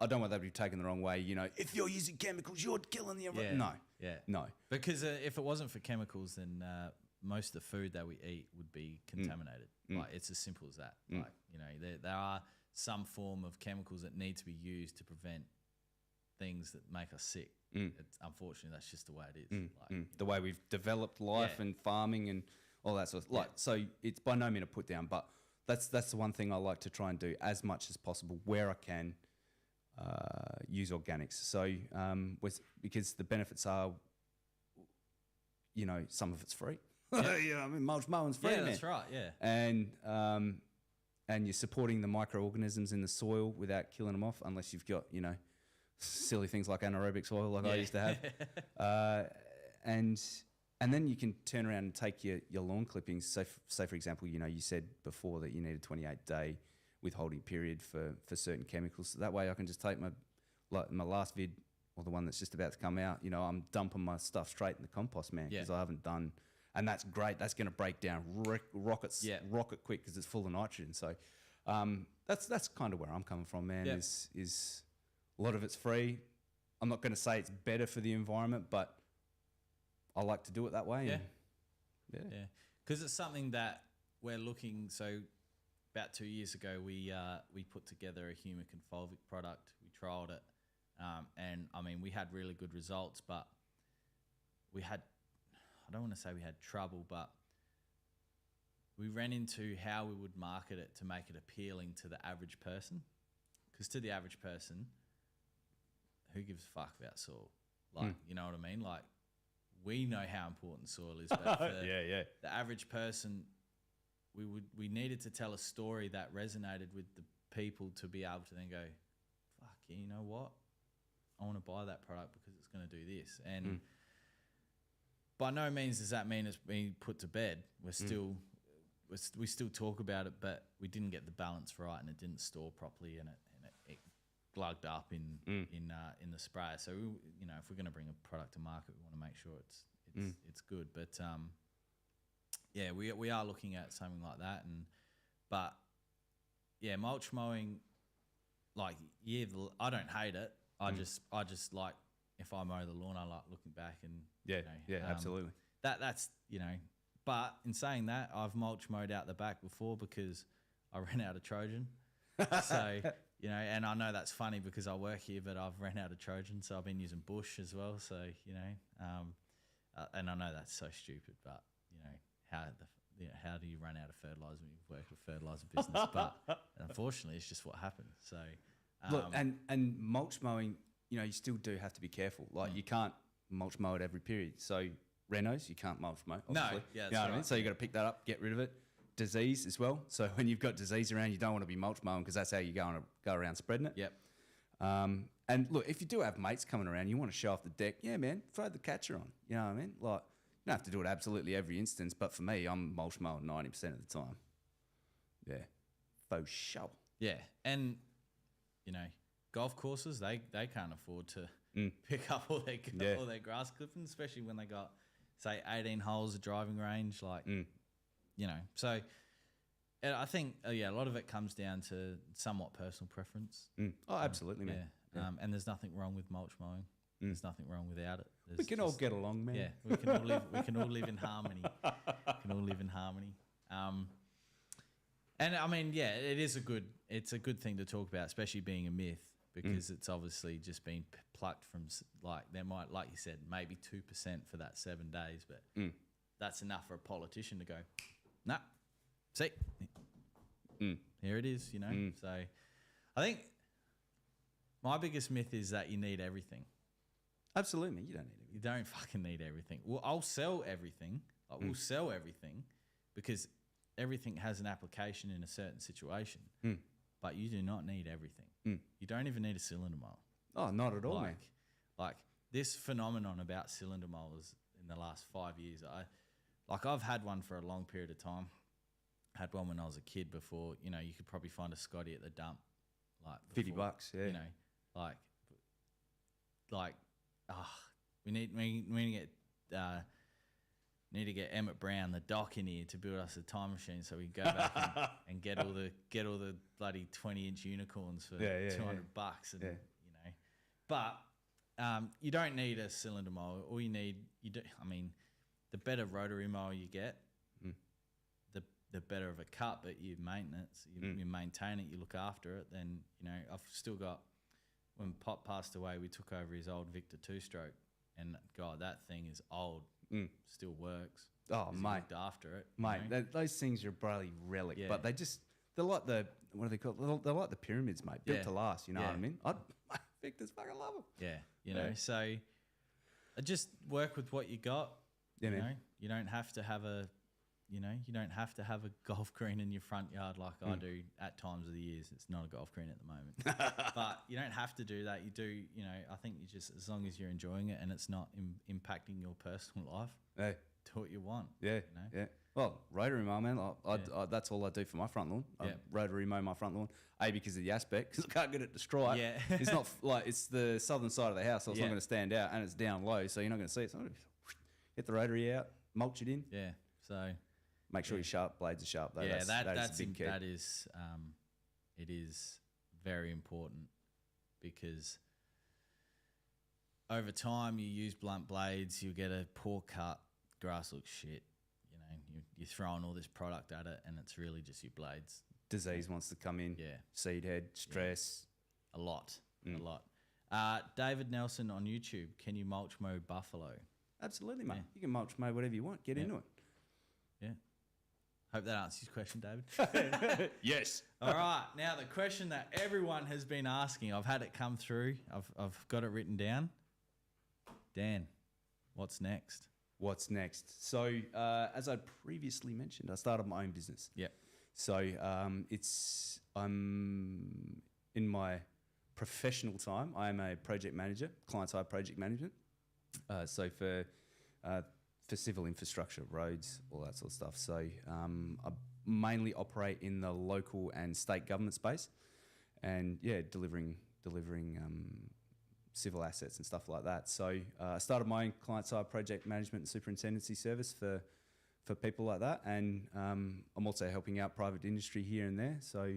I don't want that to be taken the wrong way. You know, if you're using chemicals, you're killing the environment. No. Because if it wasn't for chemicals, then most of the food that we eat would be contaminated. Like it's as simple as that. Like, you know, there are some form of chemicals that need to be used to prevent things that make us sick. It's, unfortunately, that's just the way it is. The way we've developed life and farming and all that sort of so it's by no means a put down, but that's the one thing I like to try and do as much as possible where I can. Use organics. So because the benefits are, you know, some of it's free. Yeah. You know, I mean, mulch mowing's free, man. That's right. Yeah. And you're supporting the microorganisms in the soil without killing them off, unless you've got, you know, silly things like anaerobic soil like I used to have. And then you can turn around and take your lawn clippings. So say for example, you know, you said before that you need a 28-day withholding period for certain chemicals. So that way I can just take my last vid, or the one that's just about to come out, you know, I'm dumping my stuff straight in the compost, man, because I haven't done, and that's great. That's going to break down rocket quick because it's full of nitrogen. So that's kind of where I'm coming from, man. Is a lot of it's free. I'm not going to say it's better for the environment, but I like to do it that way. Because it's something that we're looking. So about 2 years ago, we put together a humic and fulvic product. We trialled it, and I mean, we had really good results, but we had, I don't want to say we had trouble, but we ran into how we would market it to make it appealing to the average person. Because to the average person, who gives a fuck about soil? Like, you know what I mean? Like, we know how important soil is, but for the average person, we needed to tell a story that resonated with the people to be able to then go, fuck, you know what? I want to buy that product because it's going to do this. And by no means does that mean it's being put to bed. We're still, we still talk about it, but we didn't get the balance right, and it didn't store properly, and it glugged up in the sprayer. So you know, if we're going to bring a product to market, we want to make sure it's good. But yeah, we are looking at something like that, but yeah, mulch mowing, like, I don't hate it. I just like, if I mow the lawn, I like looking back and you know, absolutely. That's, you know, but in saying that, I've mulch mowed out the back before because I ran out of Trojan. So you know, and I know that's funny because I work here, but I've ran out of Trojan, so I've been using bush as well. So you know, and I know that's so stupid, but you know, how do you run out of fertilizer when you work a fertilizer business? But unfortunately, it's just what happens. So look, and mulch mowing, you know, you still do have to be careful. Like you can't mulch mow at every period. So Renos, you can't mulch mow. Obviously. No, yeah, you know what I mean. So you got to pick that up, get rid of it. Disease as well. So when you've got disease around, you don't want to be mulch mowing because that's how you go around spreading it. Yep. And look, if you do have mates coming around, you want to show off the deck. Yeah, man, throw the catcher on. You know what I mean? Like, you don't have to do it absolutely every instance, but for me, I'm mulch mowing 90% of the time. Yeah, faux sure. Yeah, and you know, golf courses they can't afford to pick up all their grass clippings, especially when they got, say, 18 holes of driving range. Like, you know, so and I think a lot of it comes down to somewhat personal preference. Oh, absolutely, man. Yeah. And there's nothing wrong with mulch mowing. There's nothing wrong without it. We can all get along, man. Yeah, we can all live. We can all live in harmony. And I mean, yeah, it's a good thing to talk about, especially being a myth. because it's obviously just been plucked from like there might, like you said, maybe 2% for that 7 days, but that's enough for a politician to go, nah, see, here it is, you know. So I think my biggest myth is that you need everything. Absolutely, man. You don't need it. You don't fucking need everything. Well, I'll sell everything. We'll sell everything because everything has an application in a certain situation. But you do not need everything. You don't even need a cylinder mower. Oh, not at all, man. Like this phenomenon about cylinder mowers in the last 5 years. I've had one for a long period of time. Had one when I was a kid before, you know, you could probably find a Scotty at the dump. Like before, $50, yeah. You know, we need to get Emmett Brown, the doc, in here to build us a time machine so we can go back and get all the bloody 20-inch unicorns for $200 and you know. But you don't need a cylinder mower. All you need, the better rotary mower you get, the better of a cut, but you maintenance, you maintain it, you look after it. Then, you know, I've still got, when Pop passed away, we took over his old Victor 2-stroke, and God, that thing is old, still works. Oh, mate, looked after it, mate. Those things are a bloody relic, but they're like the, what are they called? They're like the pyramids, mate, built to last. You know what I mean? Victor's fucking love them. Yeah, you know. So just work with what you got. Yeah, you man. know, you don't have to have a golf green in your front yard like I do at times of the years. It's not a golf green at the moment. But you don't have to do that. You do, you know, I think you just, as long as you're enjoying it and it's not impacting your personal life, do what you want. Yeah, you know? yeah. Well, rotary mow, man. I that's all I do for my front lawn. I rotary mow my front lawn. Because of the aspect, because I can't get it to stripe. Yeah. It's not like, it's the southern side of the house, so it's not going to stand out, and it's down low, so you're not going to see it. So I'm going to hit the rotary out, mulch it in. Yeah. So make sure your sharp blades are sharp, though. Yeah, that's a big key. That is, it is very important, because over time you use blunt blades, you get a poor cut, grass looks shit. You know, you're throwing all this product at it, and it's really just your blades. Disease wants to come in. Yeah. Seed head, stress. A lot. David Nelson on YouTube, can you mulch mow buffalo? Absolutely, mate. You can mulch mow whatever you want. Get into it. Yeah. Hope that answers your question, David. Yes. All right. Now, the question that everyone has been asking, I've had it come through. I've got it written down. Dan, what's next? What's next? So, as I previously mentioned, I started my own business. Yep. So, I'm in my professional time, I am a project manager, client-side project management. So for civil infrastructure, roads, all that sort of stuff. So I mainly operate in the local and state government space, and delivering civil assets and stuff like that. So I started my own client-side project management and superintendency service for people like that, and I'm also helping out private industry here and there. So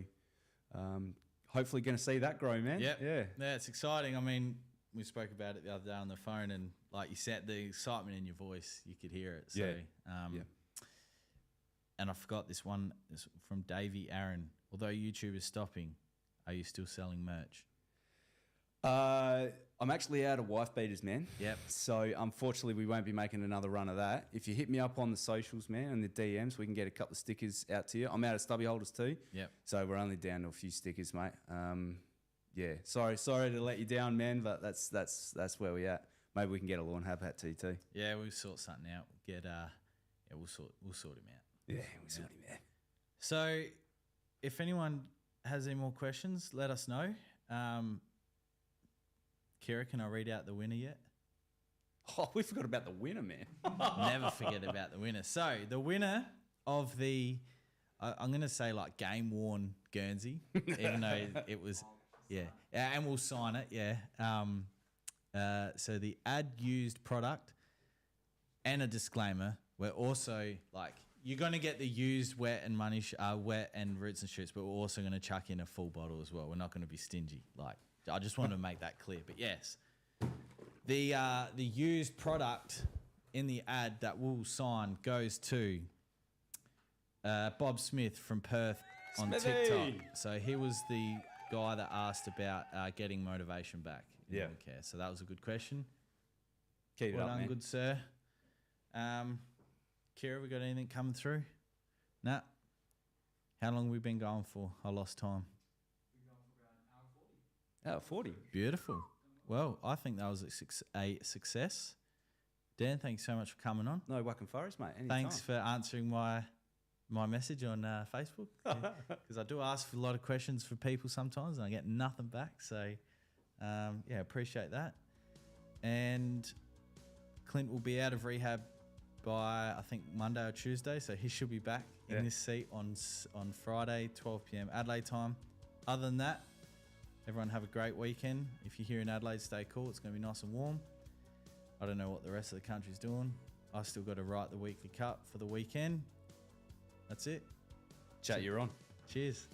hopefully going to see that grow, man. Yep. Yeah, it's exciting. I mean, we spoke about it the other day on the phone, and like you said, the excitement in your voice, you could hear it. So, and I forgot this one is from Davey Aaron. Although YouTube is stopping, are you still selling merch? I'm actually out of wife beaters, man. Yep. So unfortunately, we won't be making another run of that. If you hit me up on the socials, man, and the DMs, we can get a couple of stickers out to you. I'm out of stubby holders too. Yep. So we're only down to a few stickers, mate. Sorry to let you down, man, but that's where we at. Maybe we can get a Lawnhub hat to you too. Yeah, we'll sort something out. We'll sort him out. Yeah, we'll sort him out. So, if anyone has any more questions, let us know. Kira, can I read out the winner yet? Oh, we forgot about the winner, man. Never forget about the winner. So, the winner of the, I'm going to say like game worn Guernsey, even though it was, and we'll sign it, so the ad used product and a disclaimer. We're also like, you're going to get the used wet and wet and roots and shoots, but we're also going to chuck in a full bottle as well. We're not going to be stingy. Like, I just want to make that clear. But yes, the used product in the ad that we'll sign goes to Bob Smith from Perth on TikTok. So he was the guy that asked about getting motivation back in lawn care. So that was a good question. Keep it Well up, done, man. good sir. Kira, we got anything coming through? Nah. How long have we been going for? I lost time. Oh, 40. Beautiful. Well, I think that was a success. Dan, thanks so much for coming on. No whack and forest, mate. Anytime. Thanks for answering my message on Facebook, because I do ask for a lot of questions for people sometimes and I get nothing back. So, yeah, appreciate that. And Clint will be out of rehab by, I think, Monday or Tuesday. So he should be back in this seat on Friday, 12 p.m. Adelaide time. Other than that, everyone have a great weekend. If you're here in Adelaide, stay cool. It's going to be nice and warm. I don't know what the rest of the country's doing. I still got to write the weekly cup for the weekend. That's it. Chat, you're on. Cheers.